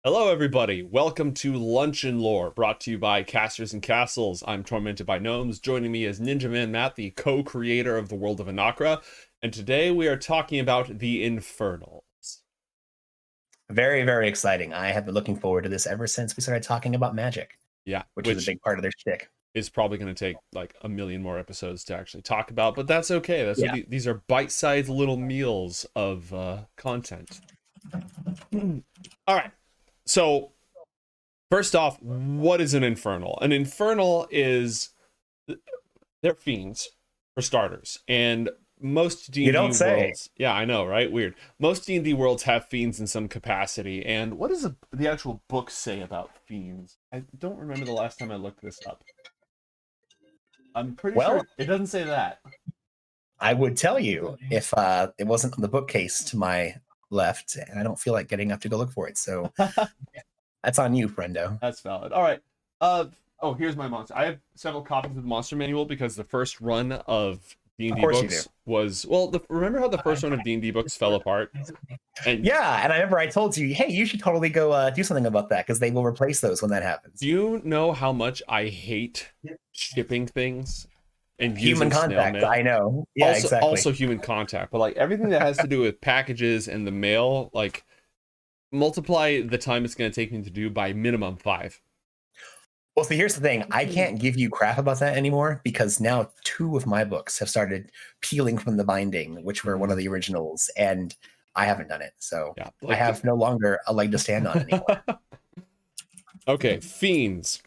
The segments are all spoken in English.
Hello, everybody. Welcome to Lunch and Lore, brought to you by Casters and Castles. I'm Tormented by Gnomes. Joining me is NinjaManMat, the co-creator of the world of Anacra, and today we are talking about the Infernals. Very, very exciting. I have been looking forward to this ever since we started talking about magic, Yeah, which is a big part of their shtick. is probably going to take like a million more episodes to actually talk about, but that's okay. That's Yeah. what these are bite-sized little meals of content. All right. So first off, what is an infernal? An infernal is they're fiends for starters, and most D&D You don't say. worlds, yeah, I know, right? Weird. Most D&D worlds have fiends in some capacity. And what does the actual book say about fiends? I don't remember the last time I looked this up. I'm pretty Well, sure it doesn't say that. I would tell you if it wasn't on the bookcase to my left, and I don't feel like getting up to go look for it. So that's on you, friendo. That's valid. All right. Oh, here's my monster. I have several copies of the monster manual because the first run of Of D&D course you books do. was, remember how the first run of D&D books fell apart? And Yeah, and I remember I told you, hey, you should totally go do something about that because they will replace those when that happens. do you know how much I hate shipping things and Human using snail contact, mail? I know. Yeah, Also exactly. human contact, but like everything that has to do with packages and the mail, like multiply the time it's going to take me to do by minimum 5. Well, so here's the thing. I can't give you crap about that anymore because now 2 of my books have started peeling from the binding, which were one of the originals, and I haven't done it. So Yeah, I like have no longer a leg to stand on anymore. okay, fiends.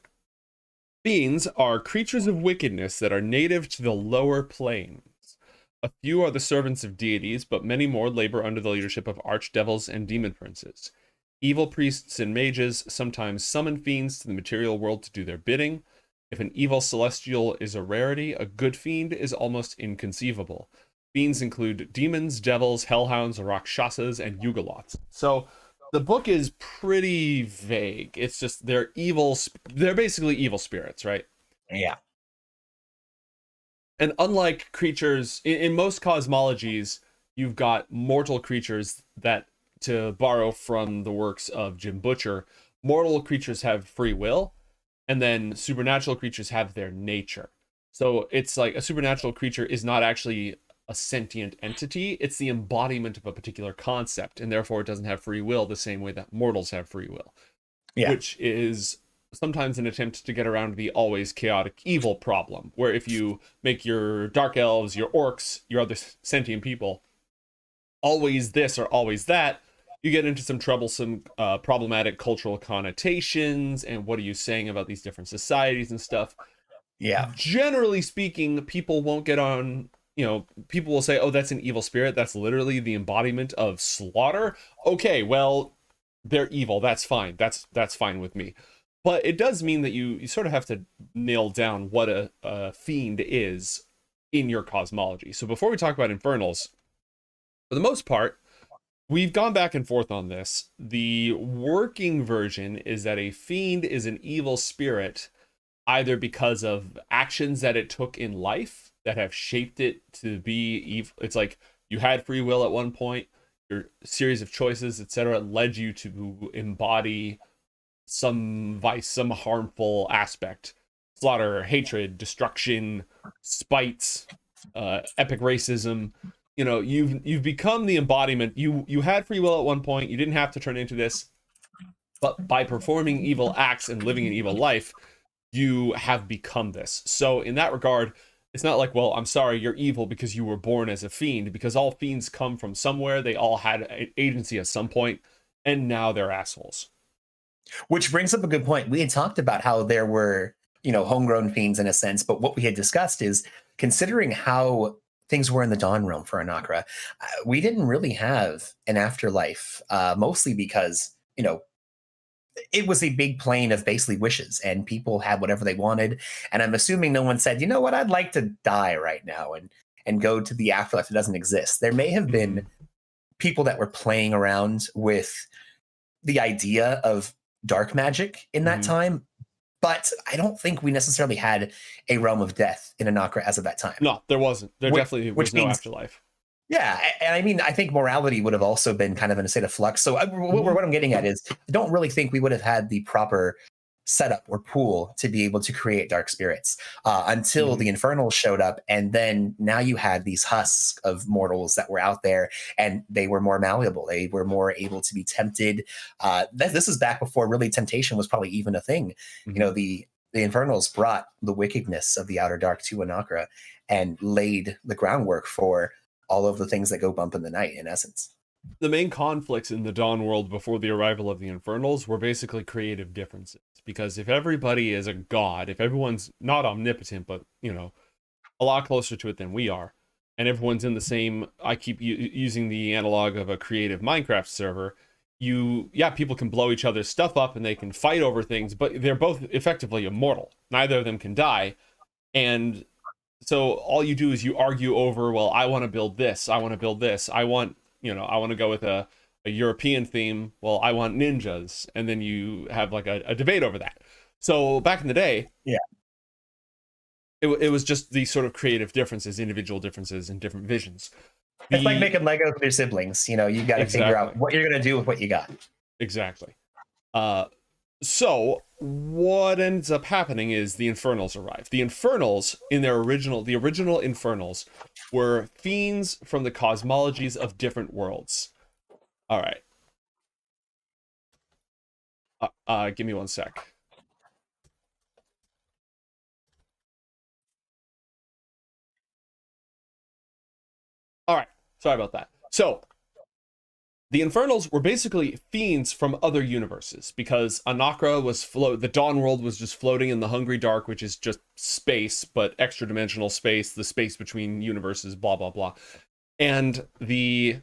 Fiends are creatures of wickedness that are native to the lower planes. A few are the servants of deities, but many more labor under the leadership of archdevils and demon princes. Evil priests and mages sometimes summon fiends to the material world to do their bidding. If an evil celestial is a rarity, a good fiend is almost inconceivable. Fiends include demons, devils, hellhounds, rakshasas, and yugolots. So the book is pretty vague. It's just they're evil. They're basically evil spirits, right? Yeah. And unlike creatures in most cosmologies, you've got mortal creatures that, to borrow from the works of Jim Butcher, mortal creatures have free will, and then supernatural creatures have their nature. So it's like a supernatural creature is not actually a sentient entity, it's the embodiment of a particular concept, and therefore it doesn't have free will the same way that mortals have free will, Yeah. which is sometimes an attempt to get around the always chaotic evil problem, where if you make your dark elves, your orcs, your other sentient people always this or always that, you get into some troublesome, problematic cultural connotations. And what are you saying about these different societies and stuff? Yeah. Generally speaking, people won't get on. People will say, "Oh, that's an evil spirit. That's literally the embodiment of slaughter." Okay, well, they're evil. That's fine. That's fine with me. But it does mean that you sort of have to nail down what a fiend is in your cosmology. So before we talk about infernals, for the most part, we've gone back and forth on this. The working version is that a fiend is an evil spirit either because of actions that it took in life that have shaped it to be evil. It's like you had free will at one point, your series of choices, etc., led you to embody some vice, some harmful aspect. Slaughter, hatred, destruction, spite, epic racism. You've become the embodiment. You had free will at one point. You didn't have to turn into this, but by performing evil acts and living an evil life, you have become this. So in that regard, it's not like, well, I'm sorry, you're evil because you were born as a fiend, because all fiends come from somewhere. They all had agency at some point, and now they're assholes. Which brings up a good point. We had talked about how there were, homegrown fiends in a sense, but what we had discussed is considering how things were in the Dawn realm for Anacra, we didn't really have an afterlife, mostly because, it was a big plane of basically wishes and people had whatever they wanted. And I'm assuming no one said, you know what, I'd like to die right now and go to the afterlife that doesn't exist. There may have been people that were playing around with the idea of dark magic in that time, but I don't think we necessarily had a realm of death in Anacra as of that time. No, there wasn't. There definitely was Which no means afterlife. Yeah, and I mean, I think morality would have also been kind of in a state of flux. So Mhm. what I'm getting at is, I don't really think we would have had the proper setup or pool to be able to create dark spirits until Mhm. the Infernals showed up, and then now you had these husks of mortals that were out there, and they were more malleable. They were more able to be tempted. This is back before really temptation was probably even a thing. You know, Mhm. the Infernals brought the wickedness of the Outer Dark to Anacra and laid the groundwork for all of the things that go bump in the night, in essence. The main conflicts in the Dawn world before the arrival of the Infernals were basically creative differences. Because if everybody is a god, if everyone's not omnipotent, but, a lot closer to it than we are, and everyone's in the same, I keep using the analog of a creative Minecraft server, people can blow each other's stuff up and they can fight over things, but they're both effectively immortal. Neither of them can die. And so all you do is you argue over, well, I want to build this, I want to build this, I want to go with a European theme, well, I want ninjas, and then you have like a debate over that. So back in the day, Yeah. it was just these sort of creative differences, individual differences, and different visions. It's like The making Legos with your siblings. You know, you got to figure Exactly, out what you're going to do with what you got. exactly. Uh, so what ends up happening is the Infernals arrive. The Infernals, the original Infernals, were fiends from the cosmologies of different worlds. All right. Give me one sec. All right. Sorry about that. So the Infernals were basically fiends from other universes because Anacra the Dawn world was just floating in the Hungry Dark, which is just space, but extra dimensional space, the space between universes, blah blah blah. And the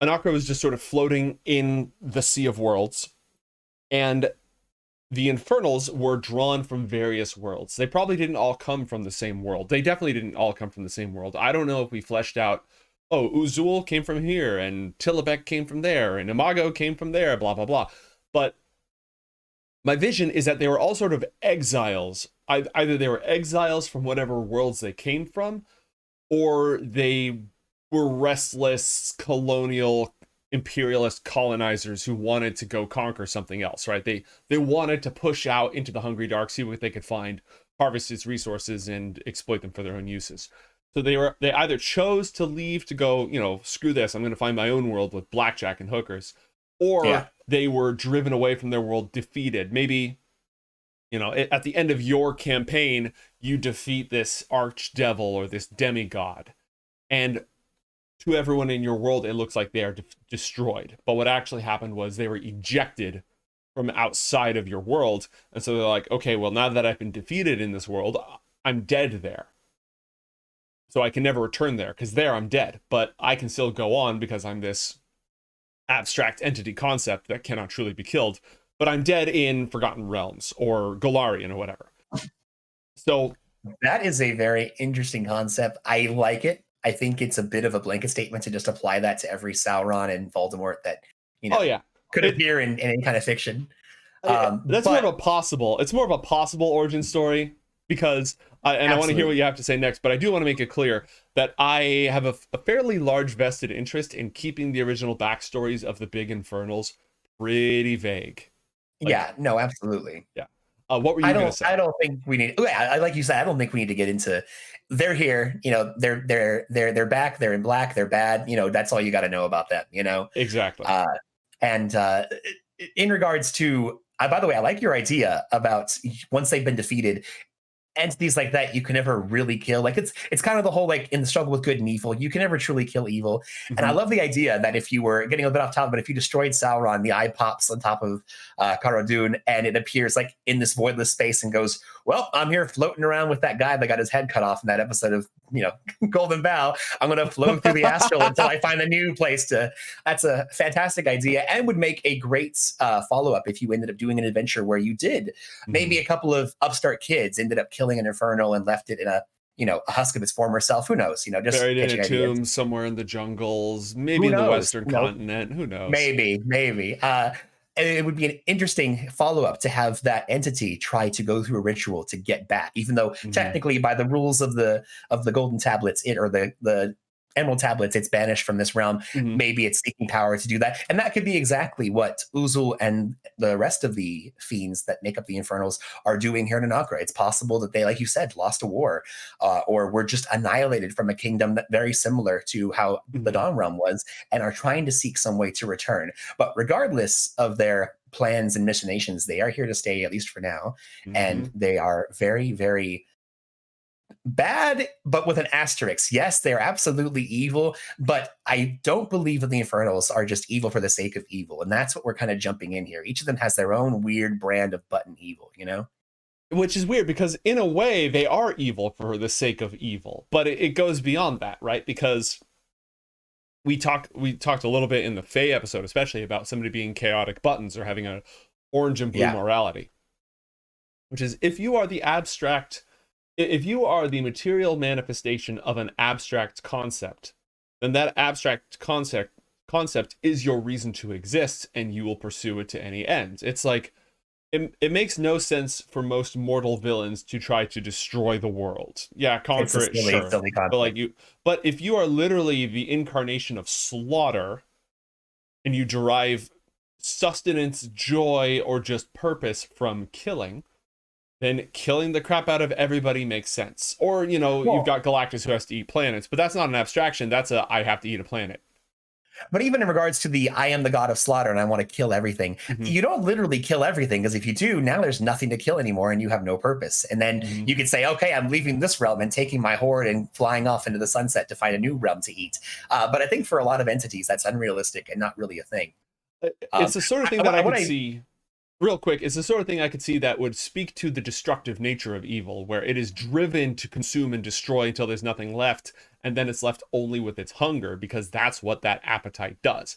Anacra was just sort of floating in the Sea of Worlds, and the Infernals were drawn from various worlds. They probably didn't all come from the same world. They definitely didn't all come from the same world. I don't know if we fleshed out, oh, Uzul came from here, and Tillabek came from there, and Imago came from there, blah, blah, blah. But my vision is that they were all sort of exiles. Either they were exiles from whatever worlds they came from, or they were restless colonial imperialist colonizers who wanted to go conquer something else, right? They wanted to push out into the Hungry Dark, see what they could find, harvest its resources, and exploit them for their own uses. So they either chose to leave to go, screw this, I'm going to find my own world with blackjack and hookers, Yeah. or they were driven away from their world, defeated. Maybe, at the end of your campaign, you defeat this archdevil or this demigod, and to everyone in your world, it looks like they are destroyed. But what actually happened was they were ejected from outside of your world. And so they're like, okay, well, now that I've been defeated in this world, I'm dead there. So I can never return there because there I'm dead. But I can still go on because I'm this abstract entity concept that cannot truly be killed. But I'm dead in Forgotten Realms or Golarion or whatever. So That is a very interesting concept. I like it. I think it's a bit of a blanket statement to just apply that to every Sauron and Voldemort that, you oh know, yeah, could it appear in any kind of fiction. that's more of But a possible. It's more of a possible origin story because, and I want to hear what absolutely. you have to say next. But I do want to make it clear that I have a fairly large vested interest in keeping the original backstories of the big Infernals pretty vague. Like, Yeah, no, absolutely. yeah. What were you gonna say? I don't think we need yeah, like you said, I don't think we need to get into they're here, they're back, they're in black, they're bad, that's all you got to know about them, Exactly. Uh and in regards to by the way, I like your idea about once they've been defeated, entities like that you can never really kill. Like it's kind of the whole like in the struggle with good and evil, you can never truly kill evil. And I Hmm. love the idea that if you were getting a bit off topic, but if you destroyed Sauron, the eye pops on top of Cara Dune and it appears like in this voidless space and goes, well, I'm here floating around with that guy that got his head cut off in that episode of Golden Bough. I'm gonna float through the astral until I find a new place to. That's a fantastic idea and would make a great follow-up if you ended up doing an adventure where you did maybe Hmm. a couple of upstart kids ended up killing an infernal and left it in a husk of its former self. Who knows? Just Buried in a pitching ideas. tomb somewhere in the jungles, maybe Who in the knows? Western continent. Who knows? Maybe. And it would be an interesting follow-up to have that entity try to go through a ritual to get back, even though Hmm. technically by the rules of the golden tablets, it or the Emerald Tablets, it's banished from this realm. Mhm. Maybe it's seeking power to do that. And that could be exactly what Uzul and the rest of the fiends that make up the Infernals are doing here in Anacra. It's possible that they, like you said, lost a war, or were just annihilated from a kingdom that very similar to how the Mhm. Dawn Realm was, and are trying to seek some way to return. But regardless of their plans and machinations, they are here to stay, at least for now. And Mhm. they are very, very bad, but with an asterisk. Yes, they're absolutely evil, but I don't believe that the Infernals are just evil for the sake of evil. And that's what we're kind of jumping in here. Each of them has their own weird brand of button evil, you know? Which is weird because in a way they are evil for the sake of evil, but it goes beyond that, right? Because we talked a little bit in the Fae episode, especially about somebody being chaotic buttons or having a orange and blue Yeah. morality, which is if you are if you are the material manifestation of an abstract concept, then that abstract concept is your reason to exist, and you will pursue it to any end. It's like it makes no sense for most mortal villains to try to destroy the world. Yeah, It's a conquer it, silly, sure. silly But like conflict. but if you are literally the incarnation of slaughter and you derive sustenance, joy, or just purpose from killing, then killing the crap out of everybody makes sense. Or, you've Well, got Galactus who has to eat planets, but that's not an abstraction. That's a I have to eat a planet. but even in regards to the I am the god of slaughter and I want to kill everything, Mm-hmm. you don't literally kill everything, because if you do, now there's nothing to kill anymore and you have no purpose. And then Mm-hmm. you could say, okay, I'm leaving this realm and taking my horde and flying off into the sunset to find a new realm to eat. But I think for a lot of entities, that's unrealistic and not really a thing. It's Um, the sort of thing that I could see, real quick, it's the sort of thing I could see that would speak to the destructive nature of evil, where it is driven to consume and destroy until there's nothing left, and then it's left only with its hunger, because that's what that appetite does.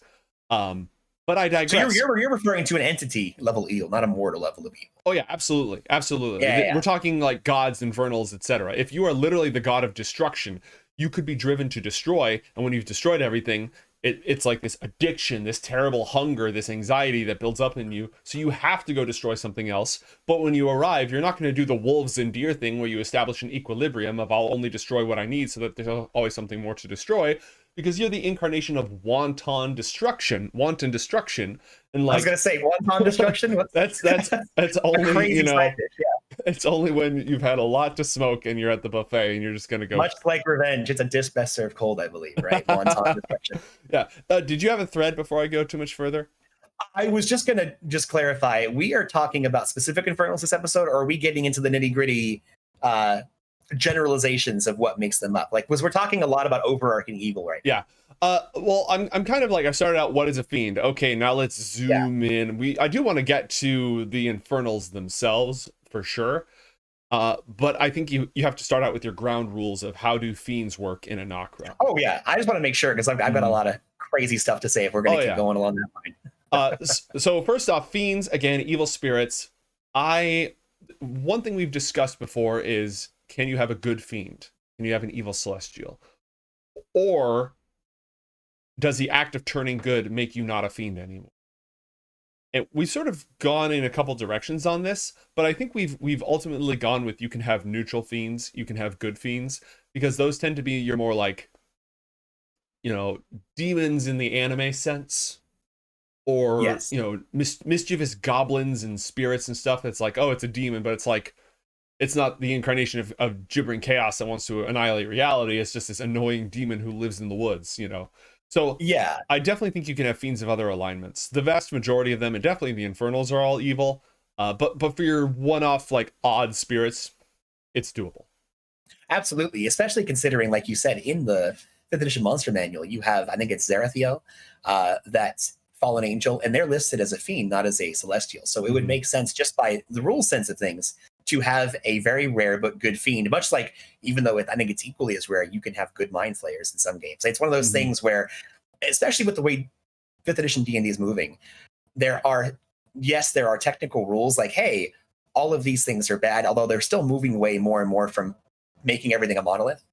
But I so digress. you're referring to an entity level evil, not a mortal level of evil. Oh yeah, absolutely, absolutely. Yeah. We're talking like gods, infernals, etc. If you are literally the god of destruction, you could be driven to destroy, and when you've destroyed everything, it's like this addiction, this terrible hunger, this anxiety that builds up in you. So you have to go destroy something else. But when you arrive, you're not going to do the wolves and deer thing where you establish an equilibrium of I'll only destroy what I need so that there's always something more to destroy, because you're the incarnation of wanton destruction, and I was like gonna say wanton destruction. What's that's a only crazy side dish? Yeah, it's only when you've had a lot to smoke and you're at the buffet and you're just gonna go. much like revenge, it's a dish best served cold, I believe. Right, wanton destruction. Yeah. Did you have a thread before I go too much further? I was just gonna clarify. We are talking about specific infernals this episode, or are we getting into the nitty gritty generalizations of what makes them up? Like, we're talking a lot about overarching evil right now. Yeah. Well, I'm kind of like, I started out, what is a fiend? Okay, now let's Yeah. zoom in. I do want to get to the infernals themselves for sure. But I think you have to start out with your ground rules of how do fiends work in Anacra. Oh yeah, I just want to make sure, because I've got a lot of crazy stuff to say if we're going to keep going along that line. So first off, fiends, again, evil spirits. One thing we've discussed before is, can you have a good fiend? Can you have an evil celestial? Or does the act of turning good make you not a fiend anymore? And we've sort of gone in a couple directions on this, but I think we've ultimately gone with, you can have neutral fiends, you can have good fiends, because those tend to be your more like, demons in the anime sense, or Yes. mischievous goblins and spirits and stuff. It's like, oh, it's a demon, but it's like, it's not the incarnation of gibbering chaos that wants to annihilate reality. It's just this annoying demon who lives in the woods, So Yeah. I definitely think you can have fiends of other alignments. The vast majority of them, and definitely the Infernals, are all evil. But for your one-off, like, odd spirits, it's doable. Absolutely, especially considering, like you said, in the 5th edition monster manual, you have, I think it's Zarathiel, that's fallen angel, and they're listed as a fiend, not as a celestial. So it would make sense, just by the rule sense of things, to have a very rare but good fiend. Much like, even though I think it's equally as rare, you can have good mind flayers in some games. It's one of those things where, especially with the way 5th edition D&D is moving, there are technical rules like, hey, all of these things are bad, although they're still moving away more and more from making everything a monolith.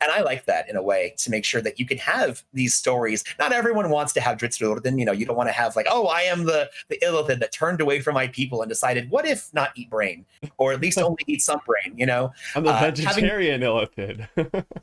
And I like that in a way to make sure that you can have these stories. Not everyone wants to have Dritzruden. You know, you don't want to have like, oh, I am the Illithid that turned away from my people and decided, what if not eat brain, or at least only eat some brain, you know? I'm the vegetarian illithid.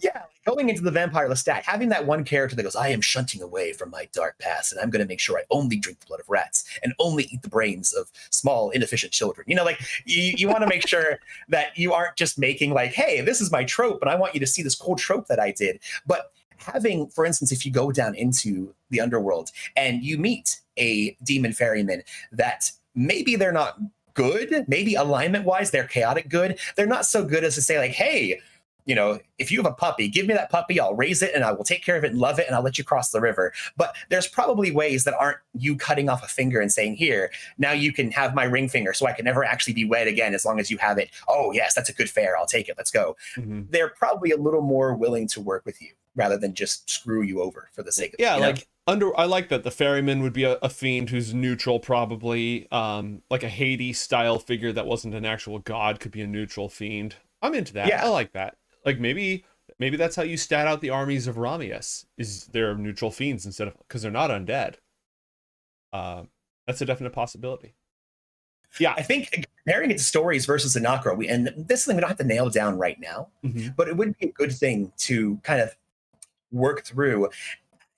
Yeah, going into the Vampire Lestat, having that one character that goes, I am shunting away from my dark past, and I'm going to make sure I only drink the blood of rats and only eat the brains of small, inefficient children. You know, like you want to make sure that you aren't just making like, hey, this is my trope, and I want you to see this cool trope that I did. But having, for instance, if you go down into the underworld and you meet a demon ferryman that maybe they're not good, maybe alignment wise, they're chaotic good. They're not so good as to say like, hey, you know, if you have a puppy, give me that puppy, I'll raise it and I will take care of it and love it and I'll let you cross the river. But there's probably ways that aren't you cutting off a finger and saying, here, now you can have my ring finger so I can never actually be wed again as long as you have it. Oh, yes, that's a good fare. I'll take it. Let's go. Mm-hmm. They're probably a little more willing to work with you rather than just screw you over for the sake of it. Yeah, like I like that the ferryman would be a fiend who's neutral, probably. Like a Hades style figure that wasn't an actual god could be a neutral fiend. I'm into that. Yeah. I like that. Like maybe that's how you stat out the armies of Ramius, is they're neutral fiends instead of, because they're not undead. That's a definite possibility. Yeah, I think comparing it to stories versus Anacra, and this thing we don't have to nail down right now, but it would be a good thing to kind of work through.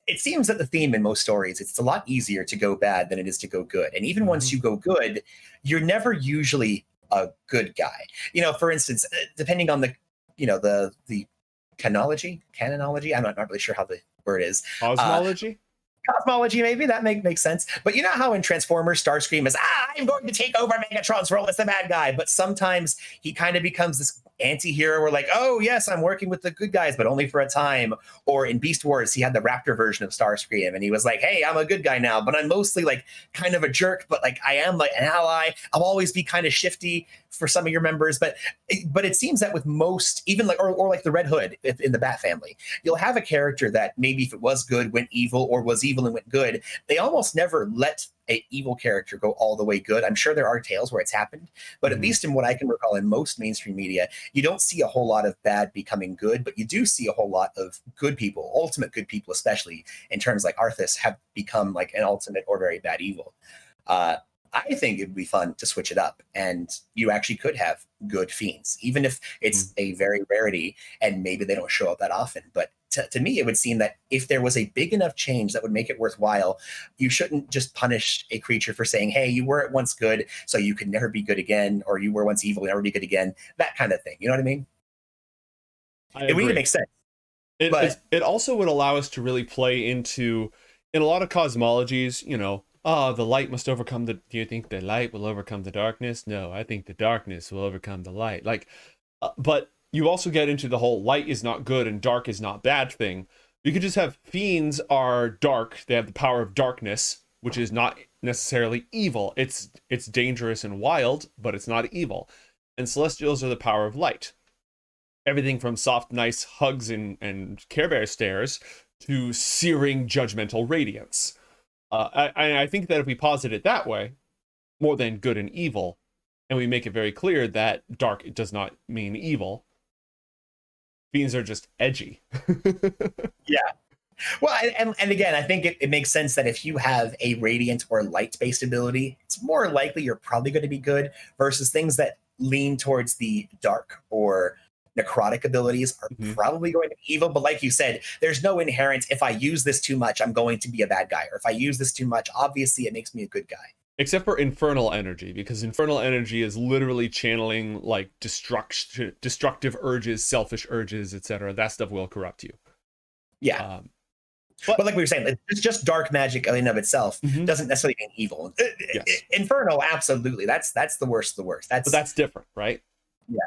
It seems that the theme in most stories, it's a lot easier to go bad than it is to go good. And even once you go good, you're never usually a good guy. You know, for instance, depending on the canonology, I'm not really sure how the word is. Cosmology, maybe that makes sense. But you know how in Transformers, Starscream is, I'm going to take over Megatron's role as the bad guy. But sometimes he kind of becomes this anti-hero. We're like, oh yes, I'm working with the good guys, but only for a time. Or in Beast Wars, he had the Raptor version of Starscream, and he was like, hey, I'm a good guy now, but I'm mostly like kind of a jerk, but like I am like an ally. I'll always be kind of shifty for some of your members. But it seems that with most, even like or like the Red Hood in the Bat family, you'll have a character that maybe if it was good went evil, or was evil and went good. They almost never let an evil character go all the way good. I'm sure there are tales where it's happened, but at least in what I can recall in most mainstream media, you don't see a whole lot of bad becoming good, but you do see a whole lot of good people, ultimate good people, especially in terms like Arthas, have become like an ultimate or very bad evil. I think it'd be fun to switch it up, and you actually could have good fiends, even if it's a very rarity and maybe they don't show up that often. But to me, it would seem that if there was a big enough change that would make it worthwhile, you shouldn't just punish a creature for saying, hey, you were at once good, so you could never be good again, or you were once evil, never be good again, that kind of thing. You know what I mean? It would make sense. It also would allow us to really play into, in a lot of cosmologies, you know, the light must overcome do you think the light will overcome the darkness? No, I think the darkness will overcome the light. Like, but you also get into the whole light is not good and dark is not bad thing. You could just have fiends are dark. They have the power of darkness, which is not necessarily evil. It's dangerous and wild, but it's not evil. And celestials are the power of light. Everything from soft, nice hugs and Care Bear stares to searing, judgmental radiance. I think that if we posit it that way, more than good and evil, and we make it very clear that dark does not mean evil, fiends are just edgy. Yeah. Well, and again, I think it makes sense that if you have a radiant or light-based ability, it's more likely you're probably going to be good, versus things that lean towards the dark or necrotic abilities are probably going to be evil. But like you said, there's no inherent, if I use this too much, I'm going to be a bad guy. Or if I use this too much, obviously it makes me a good guy. Except for infernal energy, because infernal energy is literally channeling like destructive urges, selfish urges, etc. That stuff will corrupt you. Yeah. But like we were saying, it's just dark magic in and of itself doesn't necessarily mean evil. Yes. Infernal, absolutely. That's the worst of the worst. But that's different, right? Yeah.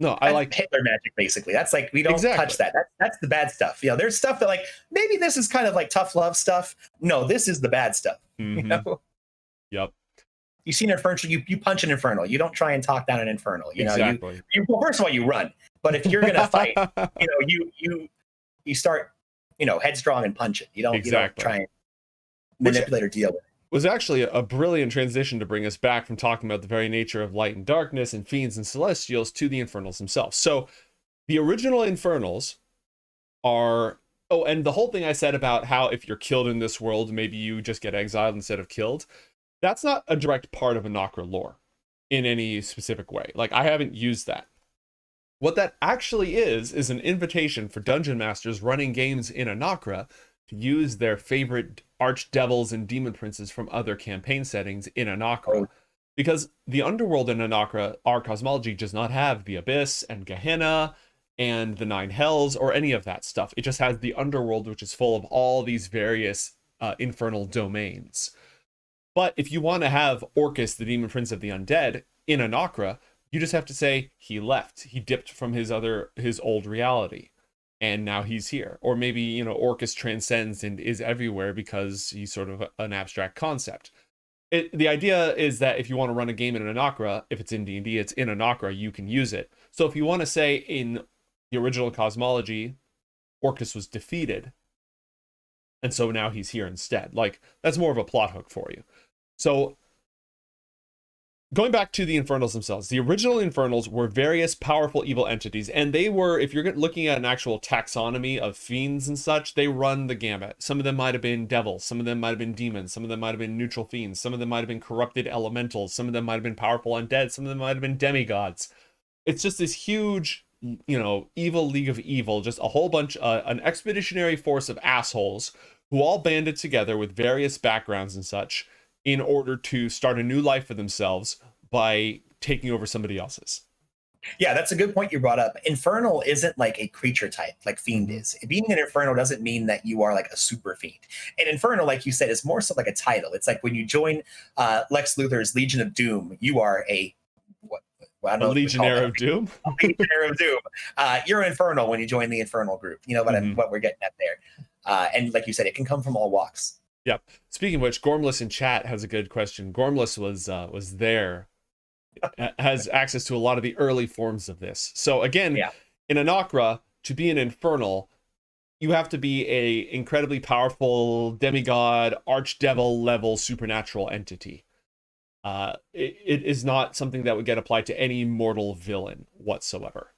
No, I like Hitler magic, basically. That's like, we don't touch that. That's the bad stuff. You know, there's stuff that like, maybe this is kind of like tough love stuff. No, this is the bad stuff. You know? Yep. You see an infernal, you punch an infernal. You don't try and talk down an infernal. You know, exactly. Well, first of all, you run. But if you're gonna fight, you start, headstrong and punch it. You don't try and manipulate or deal with it. Was actually a brilliant transition to bring us back from talking about the very nature of light and darkness and fiends and celestials to the Infernals themselves. So The original Infernals are, oh, and the whole thing I said about how if you're killed in this world, maybe you just get exiled instead of killed. That's not a direct part of Anacra lore in any specific way. Like, I haven't used that. What that actually is an invitation for dungeon masters running games in Anacra to use their favorite archdevils and demon princes from other campaign settings in Anacra. Because the underworld in Anacra, our cosmology, does not have the Abyss and Gehenna and the Nine Hells or any of that stuff. It just has the underworld, which is full of all these various infernal domains. But if you want to have Orcus, the demon prince of the undead, in Anacra, you just have to say he left. He dipped from his old reality, and now he's here. Or maybe, you know, Orcus transcends and is everywhere because he's sort of an abstract concept. The idea is that if you want to run a game in Anacra, if it's in D&D, it's in Anacra, you can use it. So if you want to say in the original cosmology, Orcus was defeated, and so now he's here instead. Like, that's more of a plot hook for you. So going back to the Infernals themselves, the original Infernals were various powerful evil entities, and they were, if you're looking at an actual taxonomy of fiends and such, they run the gamut. Some of them might have been devils, some of them might have been demons, some of them might have been neutral fiends, some of them might have been corrupted elementals, some of them might have been powerful undead, some of them might have been demigods. It's just this huge, you know, evil league of evil, just a whole bunch, an expeditionary force of assholes who all banded together with various backgrounds and such in order to start a new life for themselves by taking over somebody else's. Yeah, that's a good point you brought up. Infernal isn't like a creature type like Fiend is. Being an Infernal doesn't mean that you are like a super Fiend. And Infernal, like you said, is more so like a title. It's like when you join Lex Luthor's Legion of Doom, you are a what? Well, I don't know A Legionnaire of Doom? A Legionnaire of Doom. You're Infernal when you join the Infernal group. You know what we're getting at there. And like you said, it can come from all walks. Yep. Speaking of which, Gormless in chat has a good question. Gormless was there, has access to a lot of the early forms of this. So again, in Anacra, to be an Infernal, you have to be a incredibly powerful demigod, archdevil level supernatural entity. It is not something that would get applied to any mortal villain whatsoever.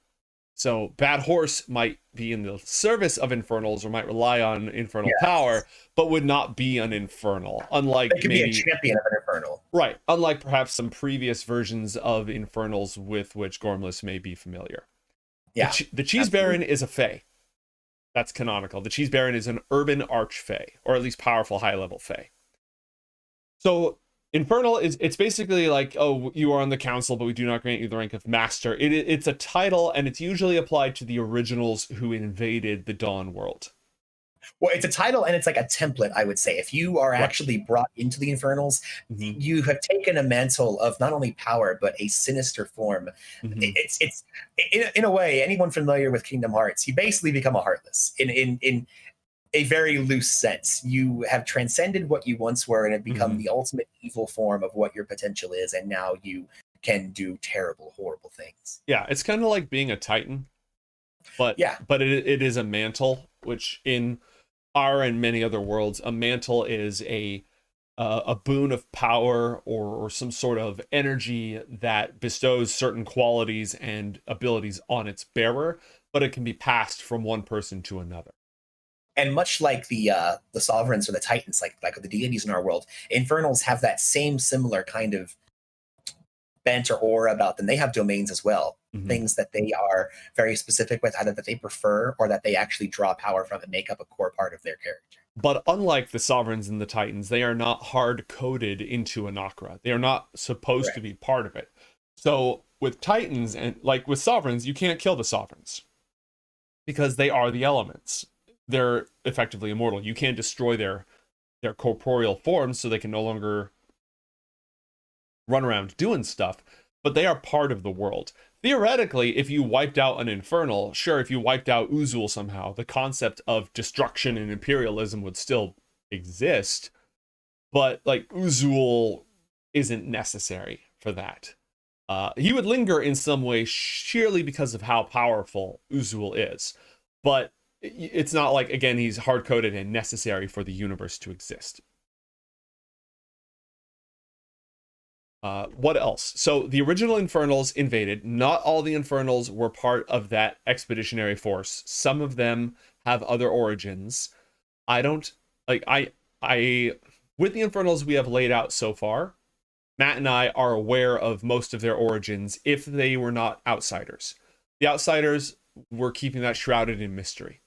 So Bad Horse might be in the service of Infernals or might rely on infernal power, but would not be an Infernal. Unlike they could be a champion of an Infernal. Right. Unlike perhaps some previous versions of Infernals with which Gormless may be familiar. Yeah. The Cheese Baron is a Fae. That's canonical. The Cheese Baron is an urban arch-Fae, or at least powerful high-level Fae. So Infernal it's basically like, oh, you are on the council, but we do not grant you the rank of master. It's a title, and it's usually applied to the originals who invaded the Dawn world. Well, it's a title, and it's like a template, I would say. If you are actually brought into the Infernals, you have taken a mantle of not only power, but a sinister form. It's in a way, anyone familiar with Kingdom Hearts, you basically become a Heartless in a very loose sense. You have transcended what you once were and have become the ultimate evil form of what your potential is, and now you can do terrible, horrible things. Yeah, it's kind of like being a Titan, but it is a mantle, which in our and many other worlds, a mantle is a boon of power or some sort of energy that bestows certain qualities and abilities on its bearer, but it can be passed from one person to another. And much like the sovereigns or the titans, like the deities in our world, Infernals have that same similar kind of bent or aura about them. They have domains as well, things that they are very specific with, either that they prefer or that they actually draw power from and make up a core part of their character. But unlike the sovereigns and the titans, they are not hard-coded into Anacra. They are not supposed to be part of it. So with titans and like with sovereigns, you can't kill the sovereigns because they are the elements. They're effectively immortal. You can't destroy their corporeal forms, so they can no longer run around doing stuff, but they are part of the world. Theoretically, if you wiped out an Infernal, sure, if you wiped out Uzul somehow, the concept of destruction and imperialism would still exist, but like Uzul isn't necessary for that. He would linger in some way sheerly because of how powerful Uzul is, but it's not like, again, he's hard-coded and necessary for the universe to exist. What else? So the original Infernals invaded. Not all the Infernals were part of that expeditionary force. Some of them have other origins. I don't like I with the Infernals we have laid out so far, Matt and I are aware of most of their origins if they were not outsiders. The outsiders, we're keeping that shrouded in mystery.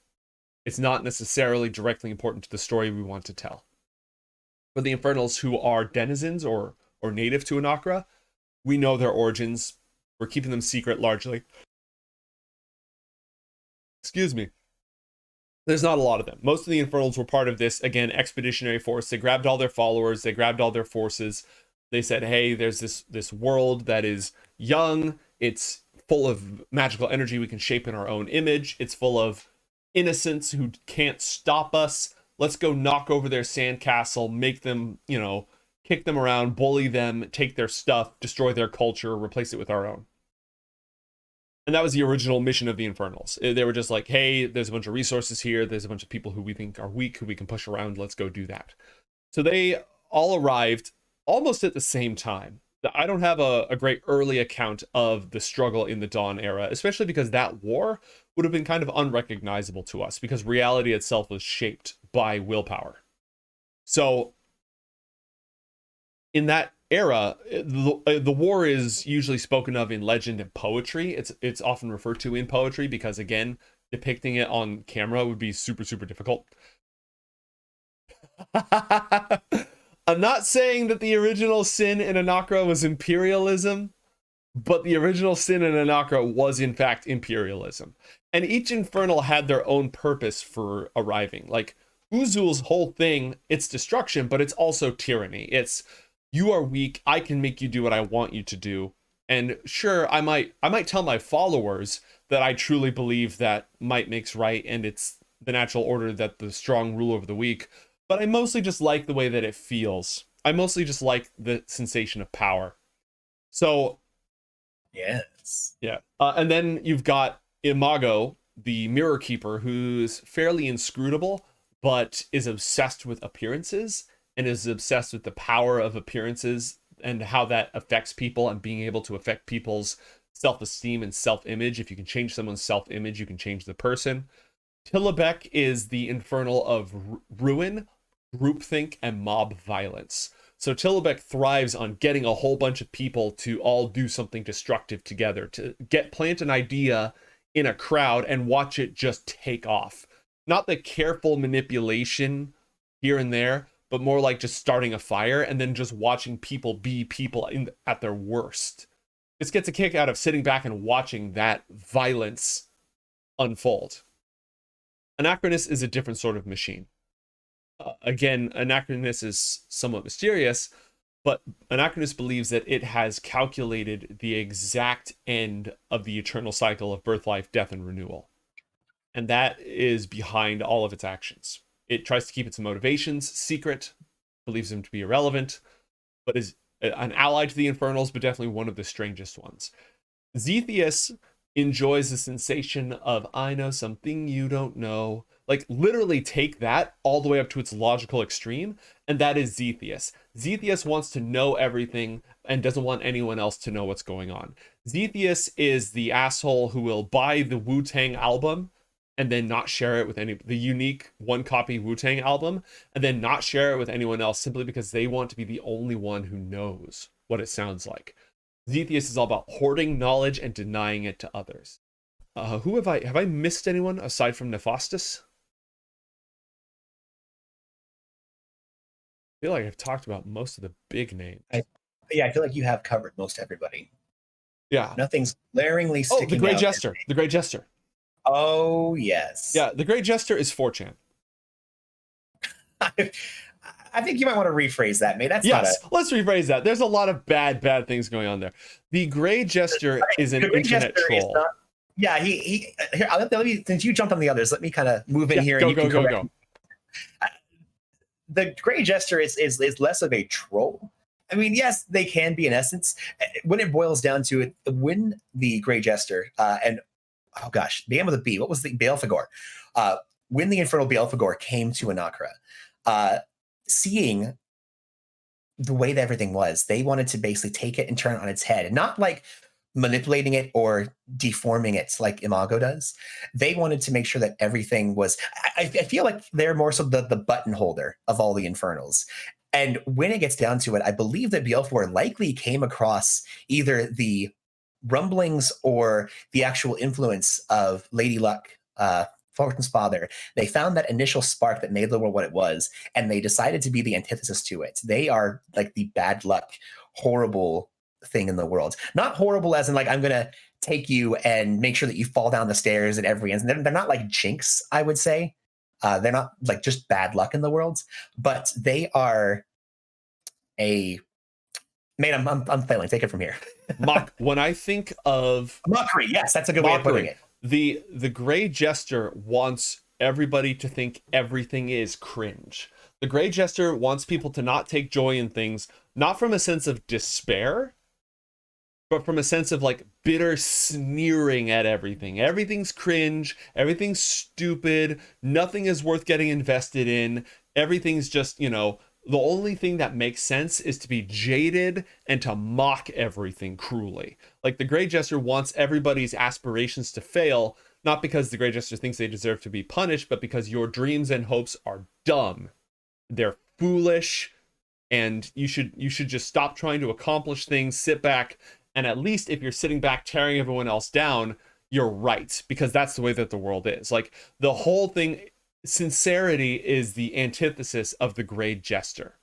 It's not necessarily directly important to the story we want to tell. For the Infernals who are denizens or native to Anacra, we know their origins. We're keeping them secret largely. Excuse me. There's not a lot of them. Most of the Infernals were part of this, again, expeditionary force. They grabbed all their followers, they grabbed all their forces. They said, hey, there's this world that is young. It's full of magical energy we can shape in our own image. It's full of innocents who can't stop us. Let's go knock over their sandcastle, make them, kick them around, bully them, take their stuff, destroy their culture, replace it with our own. And that was the original mission of the Infernals. They were just like, hey, there's a bunch of resources here. There's a bunch of people who we think are weak, who we can push around. Let's go do that. So they all arrived almost at the same time. I don't have a great early account of the struggle in the Dawn era, especially because that war would have been kind of unrecognizable to us because reality itself was shaped by willpower. So in that era, the war is usually spoken of in legend and poetry. It's often referred to in poetry because, again, depicting it on camera would be super, super difficult. I'm not saying that the original sin in Anacra was imperialism, but the original sin in Anacra was, in fact, imperialism. And each Infernal had their own purpose for arriving. Like, Uzul's whole thing, it's destruction, but it's also tyranny. It's, you are weak, I can make you do what I want you to do. And sure, I might tell my followers that I truly believe that might makes right, and it's the natural order that the strong rule over the weak. But I mostly just like the way that it feels. I mostly just like the sensation of power. So, yes. Yeah. And then you've got Imago, the Mirror Keeper, who's fairly inscrutable, but is obsessed with appearances and is obsessed with the power of appearances and how that affects people and being able to affect people's self-esteem and self-image. If you can change someone's self-image, you can change the person. Tillebec is the Infernal of ruin, groupthink, and mob violence. So Tillebec thrives on getting a whole bunch of people to all do something destructive together, to plant an idea in a crowd and watch it just take off. Not the careful manipulation here and there, but more like just starting a fire and then just watching people be people at their worst. This gets a kick out of sitting back and watching that violence unfold. Anachronus is a different sort of machine. Again, Anachronus is somewhat mysterious, but Anachronus believes that it has calculated the exact end of the eternal cycle of birth, life, death, and renewal. And that is behind all of its actions. It tries to keep its motivations secret, believes them to be irrelevant, but is an ally to the Infernals, but definitely one of the strangest ones. Zethius enjoys the sensation of, I know something you don't know. Like, literally take that all the way up to its logical extreme, and that is Zethius. Zethius wants to know everything and doesn't want anyone else to know what's going on. Zethius is the asshole who will buy the Wu-Tang album and then not share it with the unique one-copy Wu-Tang album, and then not share it with anyone else simply because they want to be the only one who knows what it sounds like. Zethius is all about hoarding knowledge and denying it to others. Who have I missed anyone aside from Nephastus? I feel like I've talked about most of the big names. I feel like you have covered most everybody. Yeah. Nothing's glaringly sticking out. The Grey Jester. The Grey Jester. Oh, yes. Yeah, the Grey Jester is 4chan. I think you might want to rephrase that, mate. Let's rephrase that. There's a lot of bad things going on there. The Grey Jester is an internet troll. He here, let me, since you jumped on the others, let me kind of move in here. Go. The Grey Jester is less of a troll. I mean, yes, they can be in essence. When it boils down to it, when the Grey Jester and oh gosh, began with a B. What was the Balefagor? When the Infernal Balefagor came to Anacra, seeing the way that everything was. They wanted to basically take it and turn it on its head, and not like manipulating it or deforming it like Imago does. They wanted to make sure that everything was. I feel like they're more so the button holder of all the Infernals. And when it gets down to it, I believe that Beelzebub likely came across either the rumblings or the actual influence of Lady Luck, Fulton's father. They found that initial spark that made the world what it was, and they decided to be the antithesis to it. They are like the bad luck, horrible thing in the world. Not horrible as in like I'm gonna take you and make sure that you fall down the stairs at every instant. They're not like jinx, I would say. They're not like just bad luck in the world, but they are a man. I'm failing. Take it from here. When I think of Mockery, yes, that's a good way of putting mockery, it. the Gray Jester wants everybody to think everything is cringe. The Gray Jester wants people to not take joy in things, not from a sense of despair, but from a sense of like bitter sneering at everything. Everything's cringe, everything's stupid, nothing is worth getting invested in. Everything's just, you know, the only thing that makes sense is to be jaded and to mock everything cruelly. Like the Grey Jester wants everybody's aspirations to fail, not because the Grey Jester thinks they deserve to be punished, but because your dreams and hopes are dumb. They're foolish, and you should just stop trying to accomplish things, sit back, and at least if you're sitting back tearing everyone else down, you're right, because that's the way that the world is. Like the whole thing, sincerity is the antithesis of the Grey Jester.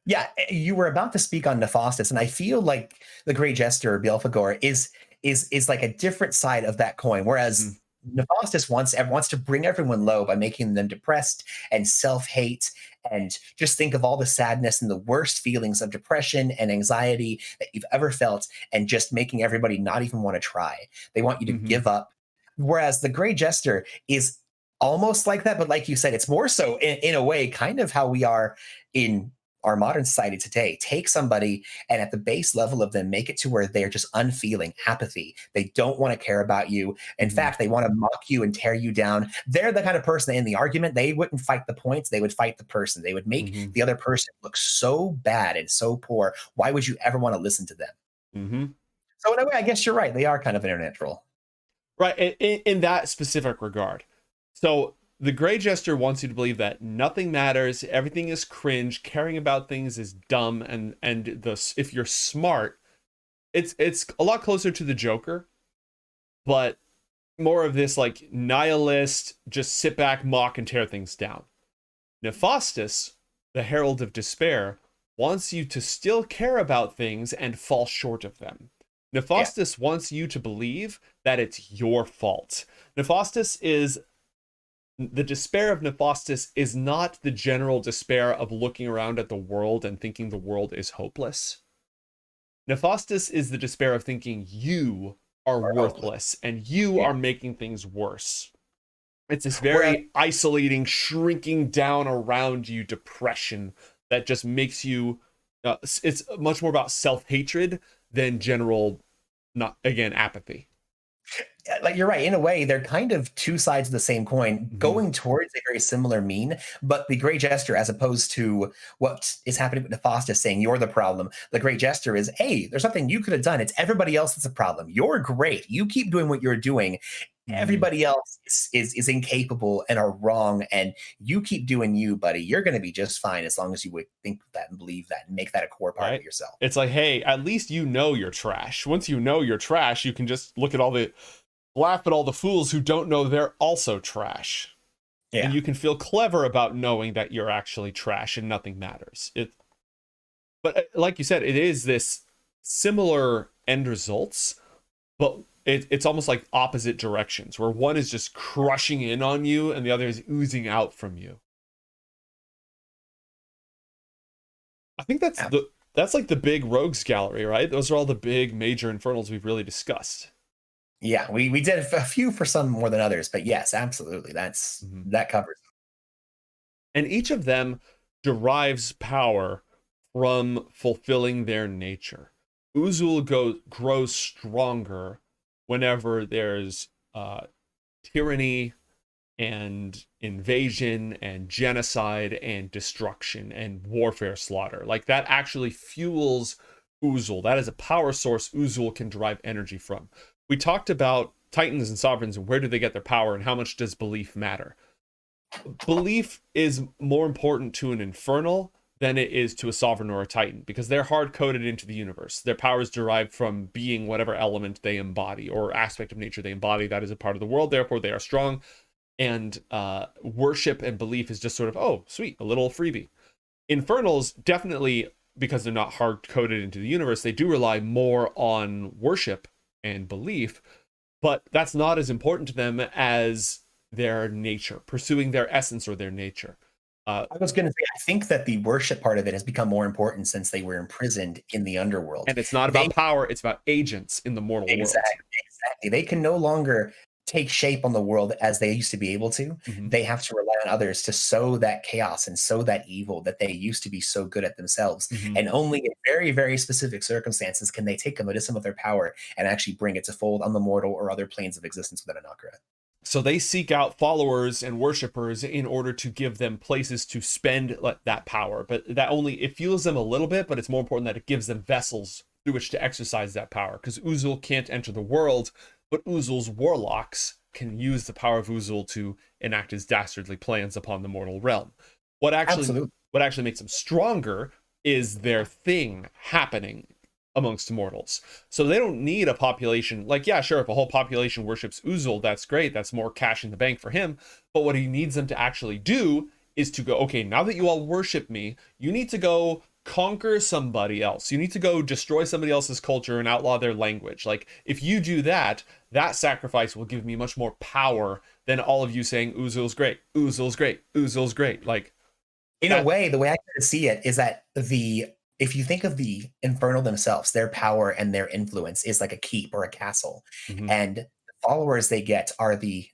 Yeah, you were about to speak on Nephastus, and I feel like the Grey Jester, Belphegor, is like a different side of that coin. Whereas Nephastus wants to bring everyone low by making them depressed and self-hate, and just think of all the sadness and the worst feelings of depression and anxiety that you've ever felt, and just making everybody not even want to try. They want you to Mm-hmm. give up. Whereas the Grey Jester is almost like that, but like you said, it's more so in a way, kind of how we are in our modern society today. Take somebody and at the base level of them, make it to where they're just unfeeling, apathy. They don't want to care about you. In Mm-hmm. fact, they want to mock you and tear you down. They're the kind of person that in the argument, they wouldn't fight the points, they would fight the person. They would make Mm-hmm. the other person look so bad and so poor. Why would you ever want to listen to them? Mm-hmm. So in a way, I guess you're right. They are kind of an internet troll. Right, in that specific regard. So the Grey Jester wants you to believe that nothing matters, everything is cringe, caring about things is dumb, and if you're smart, it's a lot closer to the Joker, but more of this like nihilist, just sit back, mock, and tear things down. Nephastus, the Herald of Despair, wants you to still care about things and fall short of them. Nephastus wants you to believe that it's your fault. The despair of Nephastus is not the general despair of looking around at the world and thinking the world is hopeless. Nephastus is the despair of thinking you are worthless and you Yeah. are making things worse. It's this Whereas, very isolating, shrinking down around you depression that just makes you. It's much more about self-hatred than general, not again, apathy. like you're right, in a way they're kind of two sides of the same coin Mm-hmm. going towards a very similar mean, but the Grey Jester, as opposed to what is happening with Nephastus saying you're the problem, the Grey Jester is, hey, there's something you could have done, it's everybody else that's a problem, you're great, you keep doing what you're doing, Mm-hmm. everybody else is incapable and are wrong, and you keep doing you, buddy, you're going to be just fine as long as you would think that and believe that and make that a core part of Right? yourself. It's like, hey, at least you know you're trash. Once you know you're trash, you can just laugh at all the fools who don't know they're also trash. And Yeah. you can feel clever about knowing that you're actually trash and nothing matters. But like you said, it is this similar end results, but it's almost like opposite directions, where one is just crushing in on you and the other is oozing out from you. I think that's like the big rogues gallery, right? Those are all the big major infernals we've really discussed. Yeah, we did a few for some more than others, but yes, absolutely. Mhm. That covers. And each of them derives power from fulfilling their nature. Grows stronger whenever there's tyranny, and invasion and genocide and destruction and warfare slaughter. Like that actually fuels Uzul. That is a power source Uzul can derive energy from. We talked about Titans and Sovereigns and where do they get their power and how much does belief matter. Belief is more important to an Infernal than it is to a Sovereign or a Titan because they're hard coded into the universe. Their power is derived from being whatever element they embody or aspect of nature they embody. That is a part of the world. Therefore, they are strong. And worship and belief is just sort of, oh, sweet, a little freebie. Infernals definitely, because they're not hard coded into the universe, they do rely more on worship and belief, but that's not as important to them as their nature, pursuing their essence or their nature. I was going to say, I think that the worship part of it has become more important since they were imprisoned in the underworld. And it's not They about power, it's about agents in the mortal world. exactly. They can no longer take shape on the world as they used to be able to. Mm-hmm. They have to rely on others to sow that chaos and sow that evil that they used to be so good at themselves. Mm-hmm. And only in very, very specific circumstances can they take a medicine of their power and actually bring it to fold on the mortal or other planes of existence within Anacra. So they seek out followers and worshipers in order to give them places to spend that power. But that only, it fuels them a little bit, but it's more important that it gives them vessels through which to exercise that power. Because Uzul can't enter the world, but Uzul's warlocks can use the power of Uzul to enact his dastardly plans upon the mortal realm. What actually makes them stronger is their thing happening amongst mortals. So they don't need a population. Like, yeah, sure, if a whole population worships Uzul, that's great. That's more cash in the bank for him. But what he needs them to actually do is to go, okay, now that you all worship me, you need to go conquer somebody else. You need to go destroy somebody else's culture and outlaw their language. Like, if you do that, that sacrifice will give me much more power than all of you saying Uzul's great, Uzul's great, Uzul's great. Like, in a way, the way I kind of see it is that if you think of the Infernal themselves, their power and their influence is like a keep or a castle. mm-hmm. And the followers they get are the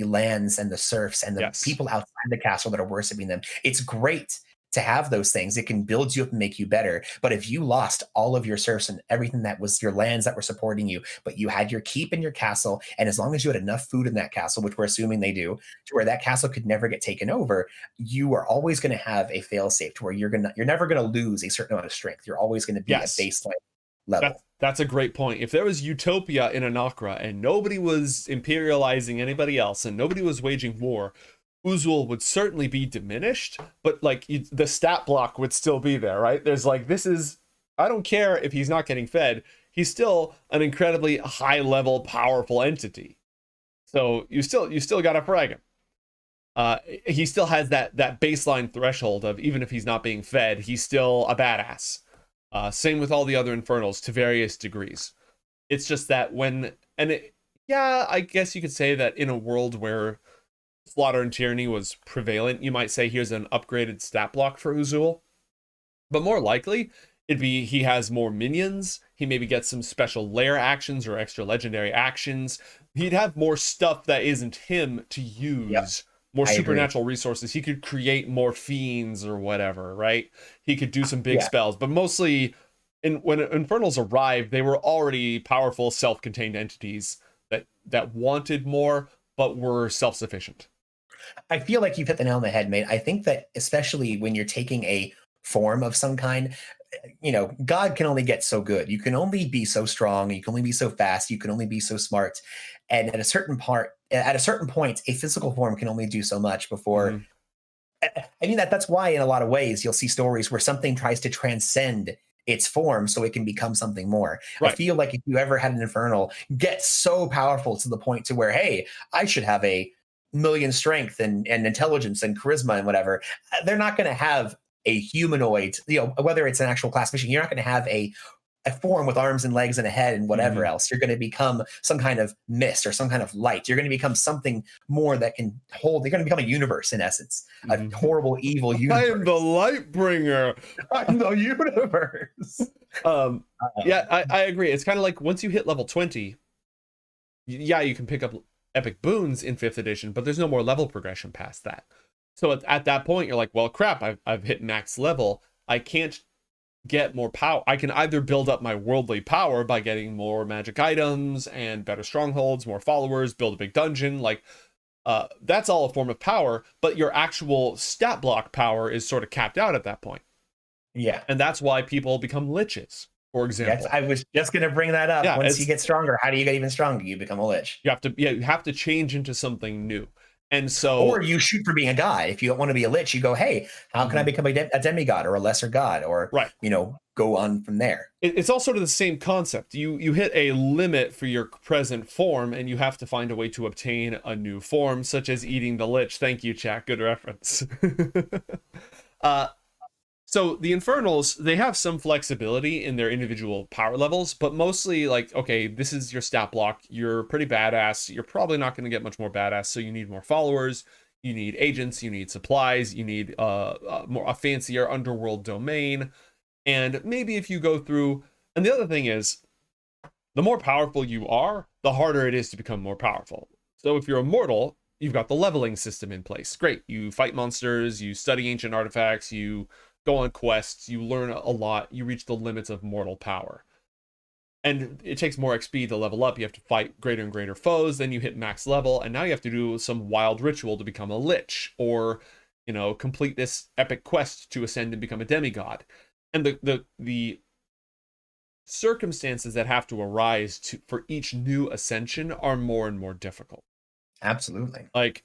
lands and the serfs and the people outside the castle that are worshiping them. It's great to have those things. It can build you up and make you better. But if you lost all of your serfs and everything that was your lands that were supporting you, but you had your keep in your castle, and as long as you had enough food in that castle, which we're assuming they do, to where that castle could never get taken over, you are always going to have a fail-safe to where you're never going to lose a certain amount of strength. You're always going to be at baseline level. That's a great point. If there was utopia in Anacra and nobody was imperializing anybody else and nobody was waging war, Uzul would certainly be diminished, but like the stat block would still be there, right? There's like, I don't care if he's not getting fed, he's still an incredibly high level, powerful entity. So you still gotta frag him. He still has that baseline threshold of even if he's not being fed, he's still a badass. Same with all the other Infernals to various degrees. It's just that I guess you could say that in a world where slaughter and tyranny was prevalent, you might say here's an upgraded stat block for Uzul. But more likely, it'd be he has more minions. He maybe gets some special lair actions or extra legendary actions. He'd have more stuff that isn't him to use. Yep. More supernatural resources. He could create more fiends or whatever, right? He could do some big spells. But mostly, when Infernals arrived, they were already powerful, self-contained entities that wanted more, but were self-sufficient. I feel like you've hit the nail on the head, mate. I think that especially when you're taking a form of some kind, God can only get so good. You can only be so strong. You can only be so fast. You can only be so smart. And at a certain point, a physical form can only do so much before. Mm-hmm. I mean, that's why in a lot of ways you'll see stories where something tries to transcend its form so it can become something more. Right. I feel like if you ever had an Infernal get so powerful to the point to where, hey, I should have a million strength and intelligence and charisma and whatever, they're not going to have a humanoid, whether it's an actual class mission, you're not going to have a form with arms and legs and a head and whatever else. You're going to become some kind of mist or some kind of light. You're going to become something more that can hold. You're going to become a universe in essence, a horrible, evil universe. I am the light bringer. I'm the universe. I agree. It's kind of like once you hit level 20, you can pick up epic boons in 5th edition, but there's no more level progression past that. So at that point, you're like, well, crap, I've hit max level. I can't get more power. I can either build up my worldly power by getting more magic items and better strongholds, more followers, build a big dungeon. Like, That's all a form of power, but your actual stat block power is sort of capped out at that point. Yeah. And that's why people become liches, for Yes, example. I was just going to bring that up. Yeah, Once you get stronger, how do you get even stronger? You become a lich. you have to change into something new. And so, Or you shoot for being a god. If you don't want to be a lich, you go, hey, how can I become a demigod or a lesser god? Or, right. Go on from there. It's all sort of the same concept. You hit a limit for your present form, and you have to find a way to obtain a new form, such as eating the lich. Thank you, chat. Good reference. So the Infernals, they have some flexibility in their individual power levels, but mostly like, okay, this is your stat block. You're pretty badass. You're probably not going to get much more badass, so you need more followers. You need agents. You need supplies. You need a fancier underworld domain. And maybe if you go through, and the other thing is, the more powerful you are, the harder it is to become more powerful. So if you're immortal, you've got the leveling system in place. Great. You fight monsters, you study ancient artifacts, you go on quests, you learn a lot, you reach the limits of mortal power. And it takes more XP to level up. You have to fight greater and greater foes, then you hit max level, and now you have to do some wild ritual to become a lich, or, complete this epic quest to ascend and become a demigod. And the circumstances that have to arise for each new ascension are more and more difficult. Absolutely. Like,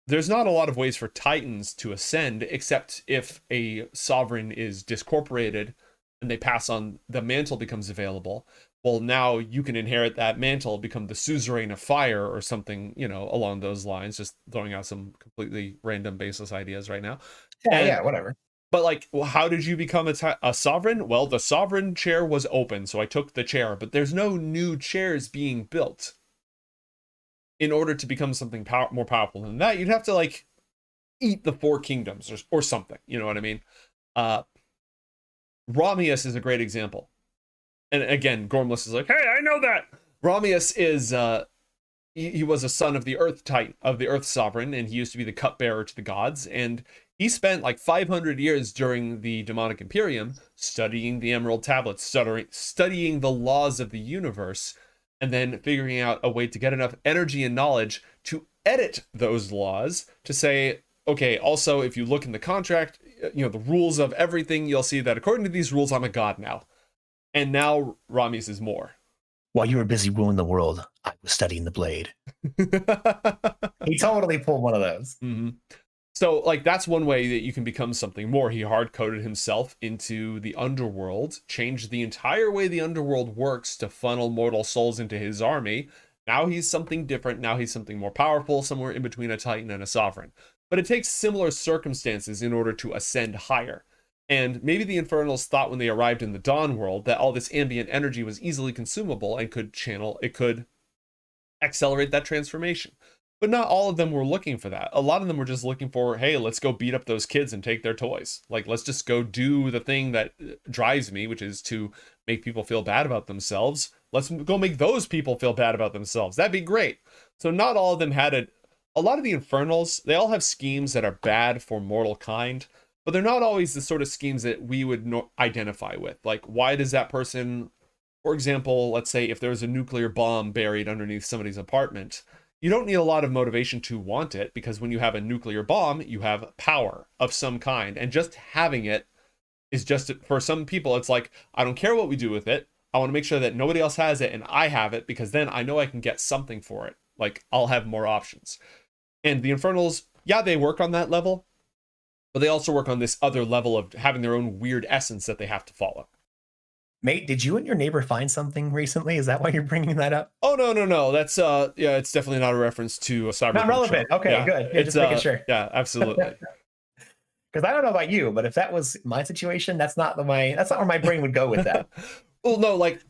there's not a lot of ways for titans to ascend, except if a sovereign is discorporated and they pass on, the mantle becomes available. Well, now you can inherit that mantle, become the suzerain of fire or something, along those lines. Just throwing out some completely random, baseless ideas right now. Yeah, whatever. But like, well, how did you become a sovereign? Well, the sovereign chair was open, so I took the chair. But there's no new chairs being built. In order to become something more powerful than that, you'd have to like eat the four kingdoms or something. You know what I mean? Romius is a great example. And again, Gormless is like, hey, I know that. Romius is he was a son of the Earth Titan, of the Earth Sovereign, and he used to be the cupbearer to the gods. And he spent like 500 years during the Demonic Imperium studying the Emerald Tablets, studying the laws of the universe, and then figuring out a way to get enough energy and knowledge to edit those laws to say, okay, also, if you look in the contract, the rules of everything, you'll see that according to these rules, I'm a god now. And now Ramius is more. While you were busy ruling the world, I was studying the blade. He totally pulled one of those. Mm-hmm. So, like, that's one way that you can become something more. He hard-coded himself into the underworld, changed the entire way the underworld works to funnel mortal souls into his army. Now he's something different. Now he's something more powerful, somewhere in between a titan and a sovereign. But it takes similar circumstances in order to ascend higher. And maybe the Infernals thought when they arrived in the Dawn world that all this ambient energy was easily consumable and could accelerate that transformation. But not all of them were looking for that. A lot of them were just looking for, hey, let's go beat up those kids and take their toys. Like, let's just go do the thing that drives me, which is to make people feel bad about themselves. Let's go make those people feel bad about themselves. That'd be great. So not all of them had a lot of the Infernals, they all have schemes that are bad for mortal kind, but they're not always the sort of schemes that we would identify with. Like, why does that person, for example, let's say if there's a nuclear bomb buried underneath somebody's apartment, you don't need a lot of motivation to want it, because when you have a nuclear bomb, you have power of some kind. And just having it is just, for some people, it's like, I don't care what we do with it. I want to make sure that nobody else has it and I have it, because then I know I can get something for it. Like, I'll have more options. And the Infernals, yeah, they work on that level, but they also work on this other level of having their own weird essence that they have to follow. Mate, did you and your neighbor find something recently? Is that why you're bringing that up? Oh, no. That's, it's definitely not a reference to a cyber. Not relevant. Okay, yeah, good. Yeah, just making sure. Yeah, absolutely. Because I don't know about you, but if that was my situation, that's not where my brain would go with that. Well, no, like,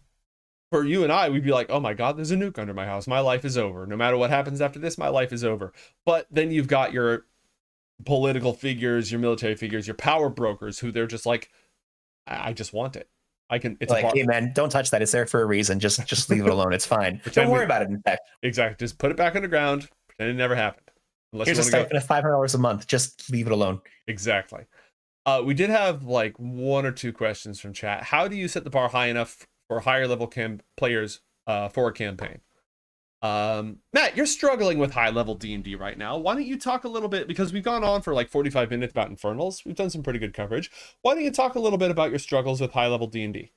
for you and I, we'd be like, oh my God, there's a nuke under my house. My life is over. No matter what happens after this, my life is over. But then you've got your political figures, your military figures, your power brokers, who they're just like, I just want it. It's like, hey man, don't touch that. It's there for a reason. Just leave it alone. It's fine. Don't worry about it. In fact, exactly. Just put it back underground. Pretend it never happened. Here's a stipend of $500 a month. Just leave it alone. Exactly. We did have like one or two questions from chat. How do you set the bar high enough for higher level players for a campaign? Matt, you're struggling with high level D&D right now. Why don't you talk a little bit, because we've gone on for like 45 minutes about Infernals. We've done some pretty good coverage. Why don't you talk a little bit about your struggles with high level D&D?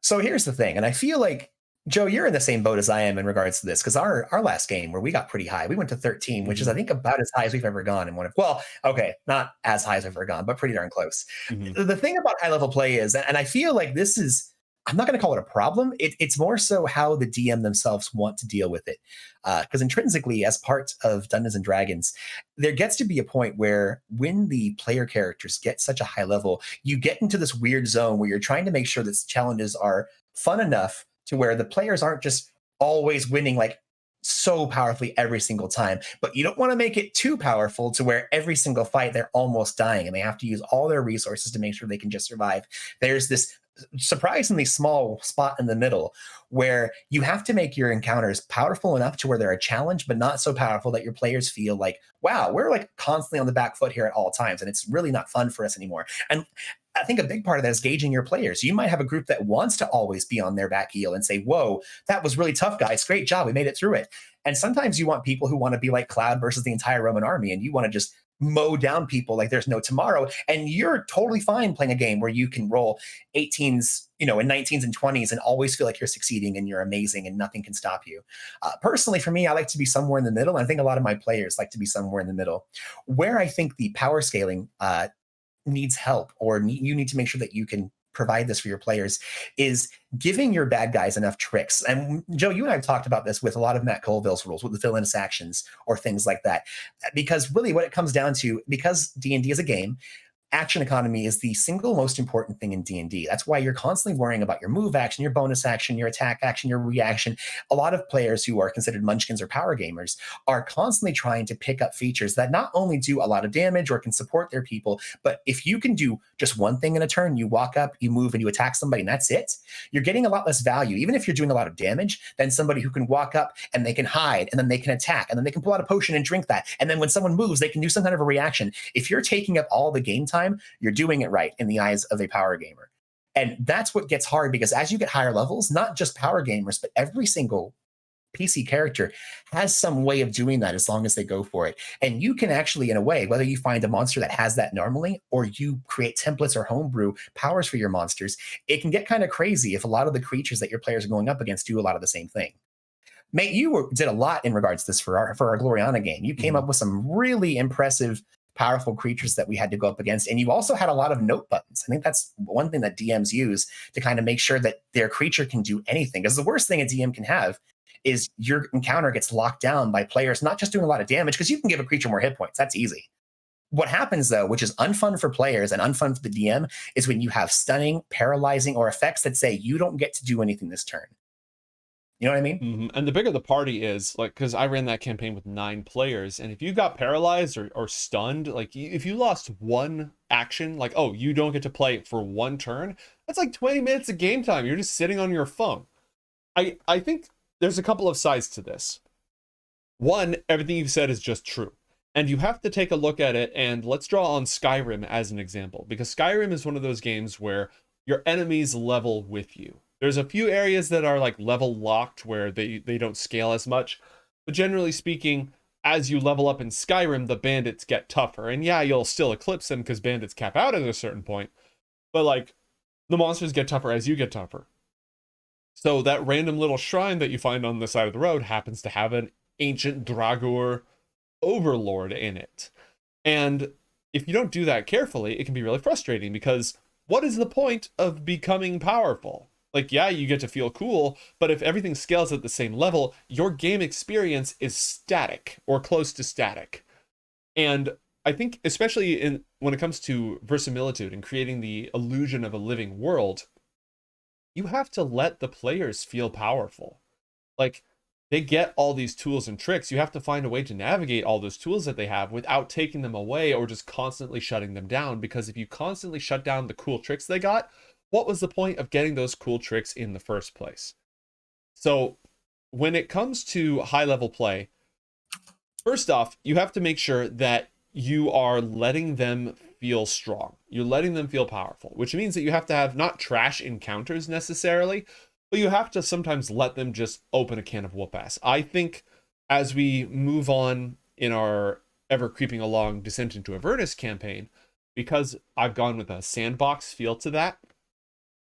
So here's the thing, and I feel like Joe, you're in the same boat as I am in regards to this, because our last game where we got pretty high, we went to 13, which is I think about as high as we've ever gone in one of, well, okay, not as high as I've ever gone, but pretty darn close. Mm-hmm. The thing about high level play is, and I feel like this is, I'm not going to call it a problem. It's more so how the DM themselves want to deal with it. Because intrinsically, as part of Dungeons and Dragons, there gets to be a point where when the player characters get such a high level, you get into this weird zone where you're trying to make sure that challenges are fun enough to where the players aren't just always winning like so powerfully every single time, but you don't want to make it too powerful to where every single fight they're almost dying and they have to use all their resources to make sure they can just survive. There's this surprisingly small spot in the middle where you have to make your encounters powerful enough to where they're a challenge, but not so powerful that your players feel like, wow, we're like constantly on the back foot here at all times, and it's really not fun for us anymore. And I think a big part of that is gauging your players. You might have a group that wants to always be on their back heel and say, whoa, that was really tough, guys. Great job. We made it through it. And sometimes you want people who want to be like Cloud versus the entire Roman army, and you want to just mow down people like there's no tomorrow. And you're totally fine playing a game where you can roll 18s, and 19s and 20s and always feel like you're succeeding and you're amazing and nothing can stop you. Personally, for me, I like to be somewhere in the middle. And I think a lot of my players like to be somewhere in the middle. Where I think the power scaling needs help, or you need to make sure that you can provide this for your players, is giving your bad guys enough tricks. And Joe, you and I have talked about this with a lot of Matt Colville's rules, with the villainous actions or things like that. Because really what it comes down to, because D&D is a game, action economy is the single most important thing in D&D. That's why you're constantly worrying about your move action, your bonus action, your attack action, your reaction. A lot of players who are considered munchkins or power gamers are constantly trying to pick up features that not only do a lot of damage or can support their people, but if you can do just one thing in a turn, you walk up, you move, and you attack somebody, and that's it, you're getting a lot less value, even if you're doing a lot of damage, than somebody who can walk up and they can hide, and then they can attack, and then they can pull out a potion and drink that. And then when someone moves, they can do some kind of a reaction. If you're taking up all the game time, you're doing it right in the eyes of a power gamer. And that's what gets hard, because as you get higher levels, not just power gamers, but every single PC character has some way of doing that as long as they go for it. And you can actually, in a way, whether you find a monster that has that normally, or you create templates or homebrew powers for your monsters, it can get kind of crazy if a lot of the creatures that your players are going up against do a lot of the same thing. Mate, you did a lot in regards to this for our Gloriana game. You came up with some really impressive, powerful creatures that we had to go up against. And you also had a lot of note buttons. I think that's one thing that DMs use to kind of make sure that their creature can do anything. Because the worst thing a DM can have is your encounter gets locked down by players not just doing a lot of damage, because you can give a creature more hit points. That's easy. What happens, though, which is unfun for players and unfun for the DM, is when you have stunning, paralyzing, or effects that say you don't get to do anything this turn. You know what I mean? Mm-hmm. And the bigger the party is, like, because I ran that campaign with 9 players, and if you got paralyzed or stunned, like, if you lost one action, like, oh, you don't get to play for one turn, that's like 20 minutes of game time. You're just sitting on your phone. I think there's a couple of sides to this. One, everything you've said is just true. And you have to take a look at it, and let's draw on Skyrim as an example, because Skyrim is one of those games where your enemies level with you. There's a few areas that are like level locked where they don't scale as much. But generally speaking, as you level up in Skyrim, the bandits get tougher. And yeah, you'll still eclipse them because bandits cap out at a certain point. But like, the monsters get tougher as you get tougher. So that random little shrine that you find on the side of the road happens to have an ancient Dragor overlord in it. And if you don't do that carefully, it can be really frustrating, because what is the point of becoming powerful? Like, yeah, you get to feel cool, but if everything scales at the same level, your game experience is static or close to static. And I think, especially when it comes to verisimilitude and creating the illusion of a living world, you have to let the players feel powerful. Like, they get all these tools and tricks. You have to find a way to navigate all those tools that they have without taking them away or just constantly shutting them down. Because if you constantly shut down the cool tricks they got, what was the point of getting those cool tricks in the first place? So when it comes to high level play, first off, you have to make sure that you are letting them feel strong. You're letting them feel powerful, which means that you have to have not trash encounters necessarily, But you have to sometimes let them just open a can of whoop ass. I think as we move on in our ever creeping along Descent into Avernus campaign, because I've gone with a sandbox feel to that,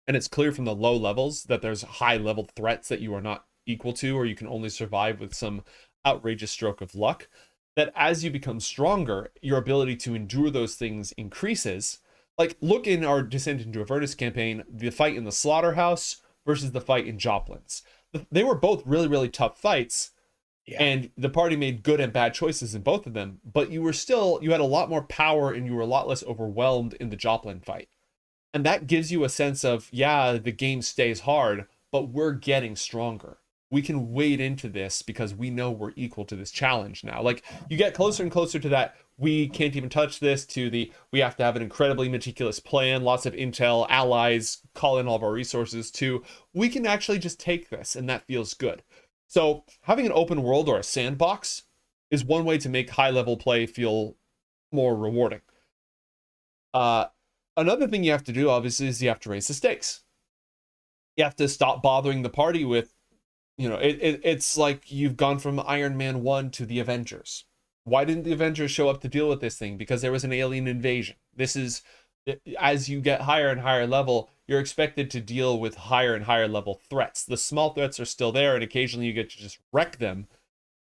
and it's clear from the low levels that there's high level threats that you are not equal to, or you can only survive with some outrageous stroke of luck, that as you become stronger, your ability to endure those things increases. Like, look in our Descent into Avernus campaign, the fight in the slaughterhouse versus the fight in Joplin's. They were both really, really tough fights, Yeah. and the party made good and bad choices in both of them, but you had a lot more power and you were a lot less overwhelmed in the Joplin fight. And that gives you a sense of, yeah, the game stays hard, but we're getting stronger. We can wade into this because we know we're equal to this challenge now. Like, you get closer and closer to that, we can't even touch this, to the we have to have an incredibly meticulous plan, lots of intel, allies, call in all of our resources, to we can actually just take this, and that feels good. So having an open world or a sandbox is one way to make high level play feel more rewarding. Uh, Another thing you have to do, obviously, is you have to raise the stakes. You have to stop bothering the party with, it's like you've gone from Iron Man 1 to the Avengers. Why didn't the Avengers show up to deal with this thing? Because there was an alien invasion. This is, as you get higher and higher level, you're expected to deal with higher and higher level threats. The small threats are still there, and occasionally you get to just wreck them,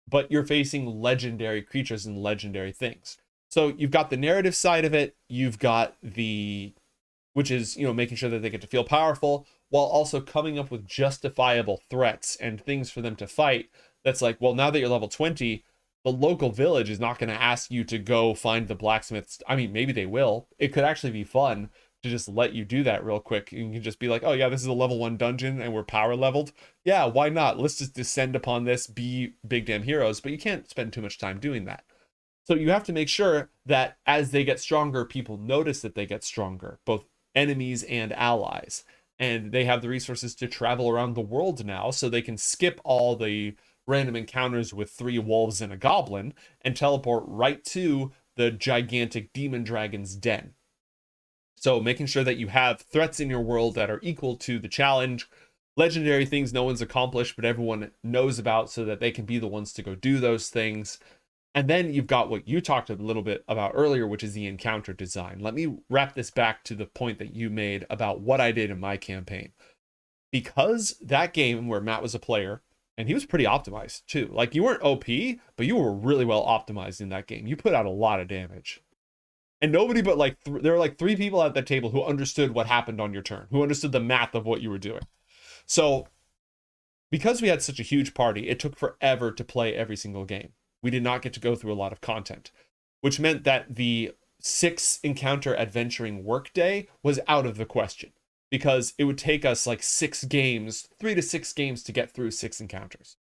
but you're facing legendary creatures and legendary things. So you've got the narrative side of it, you've got which is, making sure that they get to feel powerful while also coming up with justifiable threats and things for them to fight. That's like, well, now that you're level 20, the local village is not going to ask you to go find the blacksmiths. I mean, maybe they will. It could actually be fun to just let you do that real quick. You can just be like, oh yeah, this is a level 1 dungeon and we're power leveled. Yeah, why not? Let's just descend upon this, be big damn heroes. But you can't spend too much time doing that. So you have to make sure that as they get stronger, people notice that they get stronger, both enemies and allies. And they have the resources to travel around the world now, so they can skip all the random encounters with 3 wolves and a goblin and teleport right to the gigantic demon dragon's den. So making sure that you have threats in your world that are equal to the challenge, legendary things no one's accomplished but everyone knows about, so that they can be the ones to go do those things. And then you've got what you talked a little bit about earlier, which is the encounter design. Let me wrap this back to the point that you made about what I did in my campaign. Because that game where Matt was a player, and he was pretty optimized too. Like, you weren't OP, but you were really well optimized in that game. You put out a lot of damage. And nobody but there were like 3 people at that table who understood what happened on your turn, who understood the math of what you were doing. So because we had such a huge party, it took forever to play every single game. We did not get to go through a lot of content, which meant that the 6 encounter adventuring workday was out of the question, because it would take us like 6 games, 3 to 6 games to get through 6 encounters.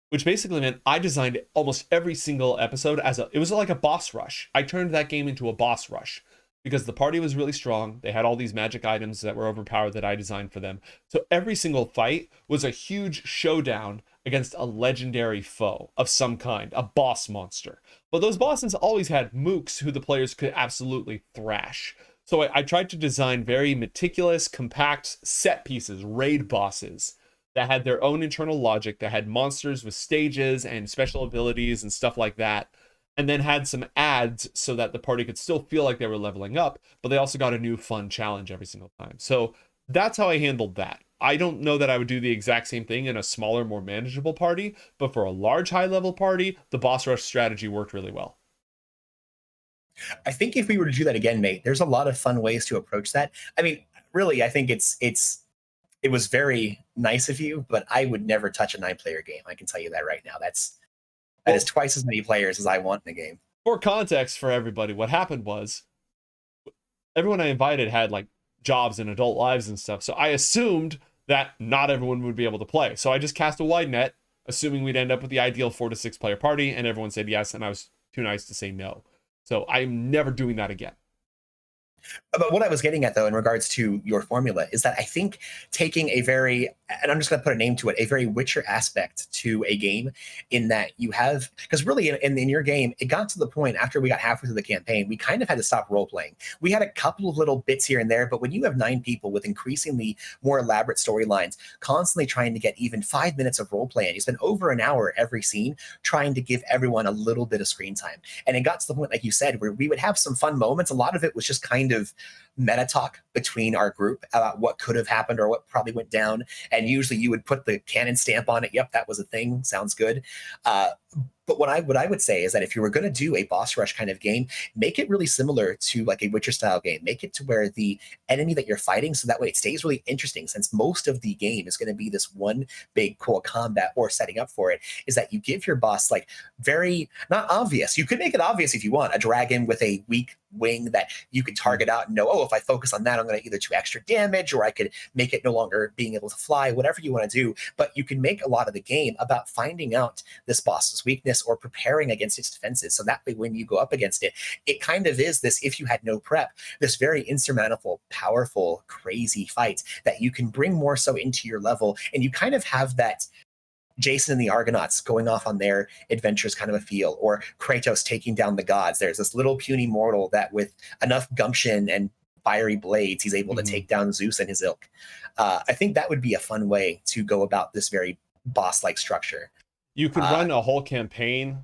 Which basically meant I designed almost every single episode it was like a boss rush. I turned that game into a boss rush because the party was really strong. They had all these magic items that were overpowered that I designed for them. So every single fight was a huge showdown against a legendary foe of some kind, a boss monster. But those bosses always had mooks who the players could absolutely thrash. So I tried to design very meticulous, compact set pieces, raid bosses that had their own internal logic, that had monsters with stages and special abilities and stuff like that, and then had some ads so that the party could still feel like they were leveling up, but they also got a new fun challenge every single time. So that's how I handled that. I don't know that I would do the exact same thing in a smaller, more manageable party, but for a large, high-level party, the boss rush strategy worked really well. I think if we were to do that again, mate, there's a lot of fun ways to approach that. I mean, really, I think it was very nice of you, but I would never touch a 9-player game. I can tell you that right now. That is twice as many players as I want in a game. For context for everybody, what happened was everyone I invited had like jobs and adult lives and stuff. So I assumed that not everyone would be able to play. So I just cast a wide net, assuming we'd end up with the ideal 4 to 6 player party, and everyone said yes, and I was too nice to say no. So I'm never doing that again. But what I was getting at, though, in regards to your formula, is that I think taking a very, and I'm just going to put a name to it, a very Witcher aspect to a game, in that you have, because really in your game, it got to the point after we got halfway through the campaign, we kind of had to stop role playing. We had a couple of little bits here and there, but when you have 9 people with increasingly more elaborate storylines, constantly trying to get even 5 minutes of role play, and you spend over an hour every scene trying to give everyone a little bit of screen time. And it got to the point, like you said, where we would have some fun moments. A lot of it was just kind of meta talk between our group about what could have happened or what probably went down. And usually you would put the canon stamp on it. Yep, that was a thing. Sounds good. But what I would say is that if you were going to do a boss rush kind of game, make it really similar to like a Witcher style game. Make it to where the enemy that you're fighting, so that way it stays really interesting, since most of the game is going to be this one big cool combat or setting up for it, is that you give your boss like very, not obvious. You could make it obvious if you want, a dragon with a weak wing that you could target out and know, oh, if I focus on that, I'm going to either do extra damage, or I could make it no longer being able to fly, whatever you want to do. But you can make a lot of the game about finding out this boss's weakness or preparing against its defenses. So that way, when you go up against it, it kind of is this, if you had no prep, this very insurmountable, powerful, crazy fight that you can bring more so into your level. And you kind of have that Jason and the Argonauts going off on their adventures kind of a feel, or Kratos taking down the gods. There's this little puny mortal that with enough gumption and fiery blades, he's able to take down Zeus and his ilk. I think that would be a fun way to go about this very boss-like structure. You could run a whole campaign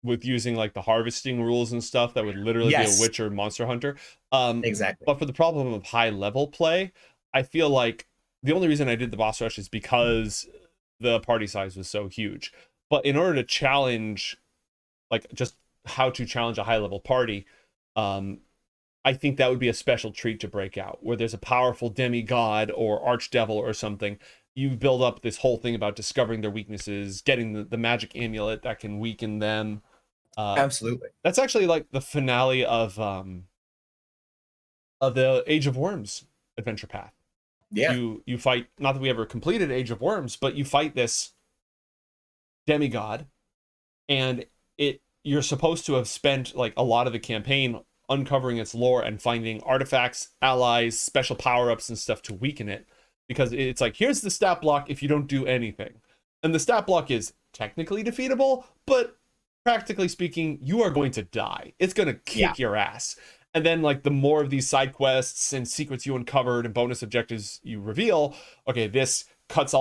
with using like the harvesting rules and stuff that would literally be a Witcher Monster Hunter. Exactly. But for the problem of high level play, I feel like the only reason I did the boss rush is because the party size was so huge. But in order to challenge, like just how to challenge a high level party, I think that would be a special treat to break out, where there's a powerful demigod or archdevil or something. You build up this whole thing about discovering their weaknesses, getting the magic amulet that can weaken them. Absolutely. That's actually like the finale of the Age of Worms adventure path. Yeah. You fight, not that we ever completed Age of Worms, but you fight this demigod, and you're supposed to have spent like a lot of the campaign uncovering its lore and finding artifacts, allies, special power-ups and stuff to weaken it. Because it's like, here's the stat block if you don't do anything. And the stat block is technically defeatable, but practically speaking, you are going to die. It's going to kick your ass. And then like the more of these side quests and secrets you uncovered and bonus objectives you reveal, okay, this cuts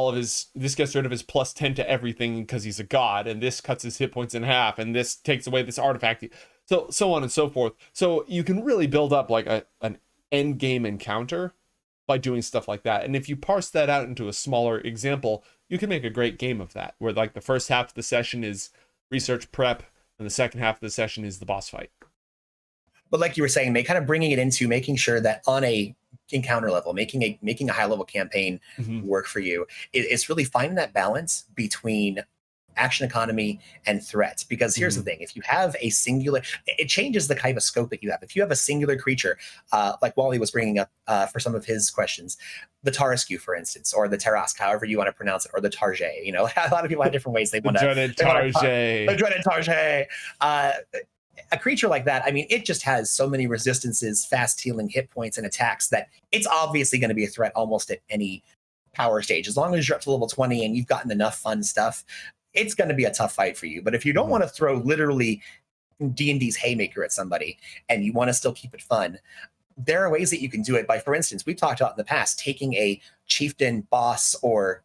this gets rid of his plus 10 to everything because he's a god, and this cuts his hit points in half, and this takes away this artifact. So on and so forth. So you can really build up like an end game encounter by doing stuff like that. And if you parse that out into a smaller example, you can make a great game of that, where like the first half of the session is research prep and the second half of the session is the boss fight. But like you were saying, kind of bringing it into making sure that on a encounter level, making a high level campaign work for you, it's really finding that balance between action economy and threat. Because here's the thing, if you have a singular, it changes the kind of scope that you have. If you have a singular creature, like Wally was bringing up for some of his questions, the Tarasque, for instance, or the Tarask, however you want to pronounce it, or the Tarjay, a lot of people have different ways they want to. The dreaded Tarjay. The dreaded Tarjay. A creature like that, I mean, it just has so many resistances, fast healing hit points, and attacks that it's obviously going to be a threat almost at any power stage. As long as you're up to level 20 and you've gotten enough fun stuff, it's going to be a tough fight for you. But if you don't want to throw literally D&D's haymaker at somebody and you want to still keep it fun, there are ways that you can do it by, for instance, we've talked about in the past, taking a chieftain, boss, or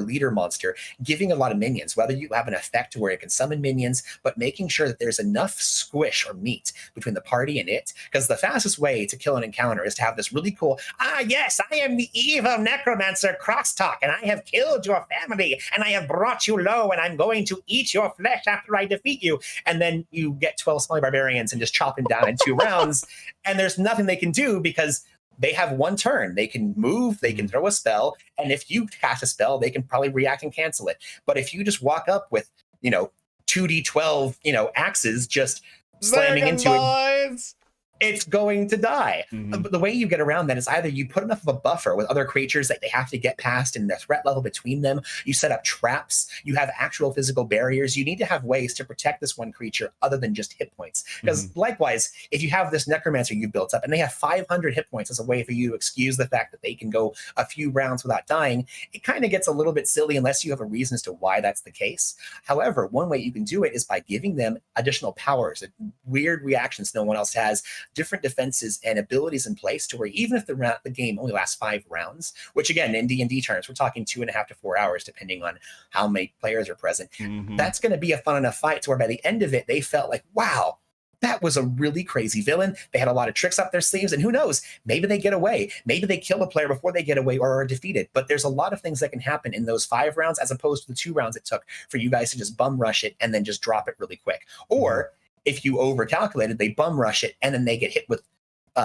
leader monster, giving a lot of minions, whether you have an effect where it can summon minions, but making sure that there's enough squish or meat between the party and it. Because the fastest way to kill an encounter is to have this really cool, yes, I am the evil necromancer crosstalk, and I have killed your family, and I have brought you low, and I'm going to eat your flesh after I defeat you. And then you get 12 smelly barbarians and just chop them down in 2 rounds, and there's nothing they can do because they have one turn. They can move, they can throw a spell, and if you cast a spell, they can probably react and cancel it. But if you just walk up with, 2d12, axes just slamming into it. it's going to die. Mhm. But the way you get around that is either you put enough of a buffer with other creatures that they have to get past and the threat level between them. You set up traps. You have actual physical barriers. You need to have ways to protect this one creature other than just hit points. Because Mhm. likewise, if you have this necromancer you've built up and they have 500 hit points as a way for you to excuse the fact that they can go a few rounds without dying, it kind of gets a little bit silly unless you have a reason as to why that's the case. However, one way you can do it is by giving them additional powers, weird reactions no one else has, different defenses and abilities in place to where even if the game only lasts 5 rounds, which again in D&D terms we're talking 2.5 to 4 hours depending on how many players are present, Mhm. that's going to be a fun enough fight to where by the end of it they felt like, wow, that was a really crazy villain. They had a lot of tricks up their sleeves, and who knows, maybe they get away, maybe they kill a player before they get away or are defeated. But there's a lot of things that can happen in those 5 rounds as opposed to the 2 rounds it took for you guys to just bum rush it and then just drop it really quick. Mhm. Or if you overcalculated, they bum rush it and then they get hit with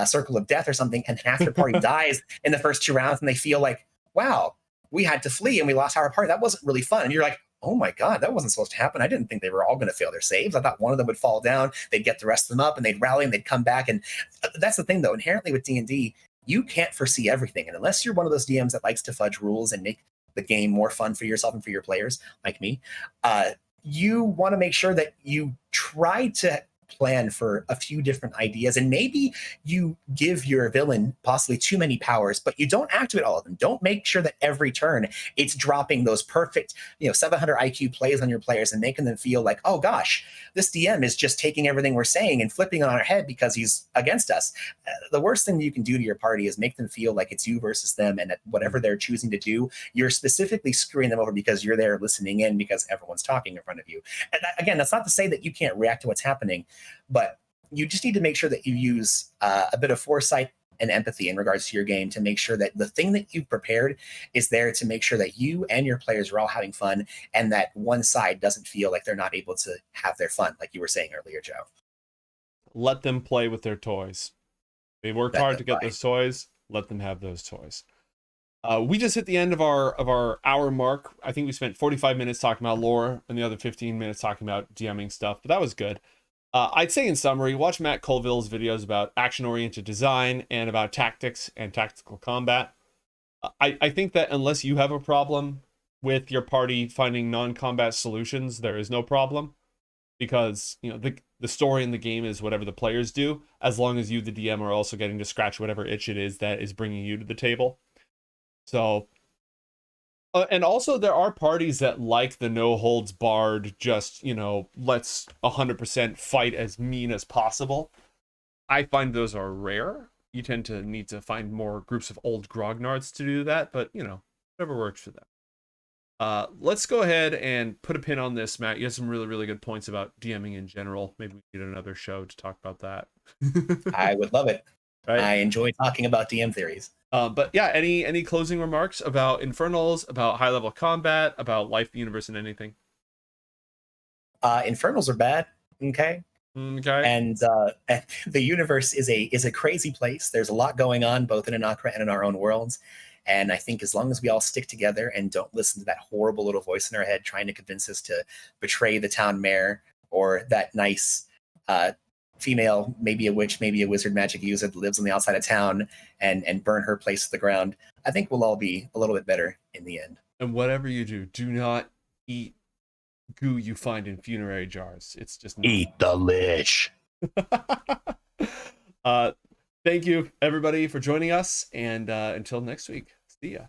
circle of death or something, and half their party dies in the first 2 rounds, and they feel like, wow, we had to flee and we lost our party. That wasn't really fun. And you're like, oh my God, that wasn't supposed to happen. I didn't think they were all going to fail their saves. I thought one of them would fall down, they'd get the rest of them up, and they'd rally and they'd come back. And that's the thing, though. Inherently with D&D, you can't foresee everything. And unless you're one of those DMs that likes to fudge rules and make the game more fun for yourself and for your players, like me, you want to make sure that you try to plan for a few different ideas, and maybe you give your villain possibly too many powers, but you don't activate all of them. Don't make sure that every turn it's dropping those perfect 700 IQ plays on your players and making them feel like, oh gosh, this DM is just taking everything we're saying and flipping it on our head because he's against us. The worst thing you can do to your party is make them feel like it's you versus them, and that whatever they're choosing to do, you're specifically screwing them over because you're there listening in because everyone's talking in front of you. And again, that's not to say that you can't react to what's happening, but you just need to make sure that you use a bit of foresight and empathy in regards to your game to make sure that the thing that you've prepared is there to make sure that you and your players are all having fun, and that one side doesn't feel like they're not able to have their fun, like you were saying earlier, Joe. Let them play with their toys. They worked That hard the to get those toys. Let them have those toys. We just hit the end of our hour mark. I think we spent 45 minutes talking about lore and the other 15 minutes talking about DMing stuff, but that was good. I'd say in summary, watch Matt Colville's videos about action-oriented design and about tactics and tactical combat. I think that unless you have a problem with your party finding non-combat solutions, there is no problem, because the story in the game is whatever the players do, as long as you, the DM, are also getting to scratch whatever itch it is that is bringing you to the table. So, and also there are parties that like the no holds barred, just let's 100% fight as mean as possible. I find those are rare. You tend to need to find more groups of old grognards to do that, but whatever works for them. Let's go ahead and put a pin on this, Matt. You have some really, really good points about DMing in general. Maybe we need another show to talk about that. I would love it. Right? I enjoy talking about DM theories. But yeah, any closing remarks about Infernals, about high level combat, about life, the universe, and anything? Infernals are bad. Okay. Okay. And the universe is a crazy place. There's a lot going on both in Anacra and in our own worlds. And I think as long as we all stick together and don't listen to that horrible little voice in our head trying to convince us to betray the town mayor, or that nice female, maybe a witch, maybe a wizard magic user that lives on the outside of town, and burn her place to the ground, I think we'll all be a little bit better in the end. And whatever you do not eat goo you find in funerary jars. It's just not. Eat the lich. uh, thank you everybody for joining us, and until next week, see ya.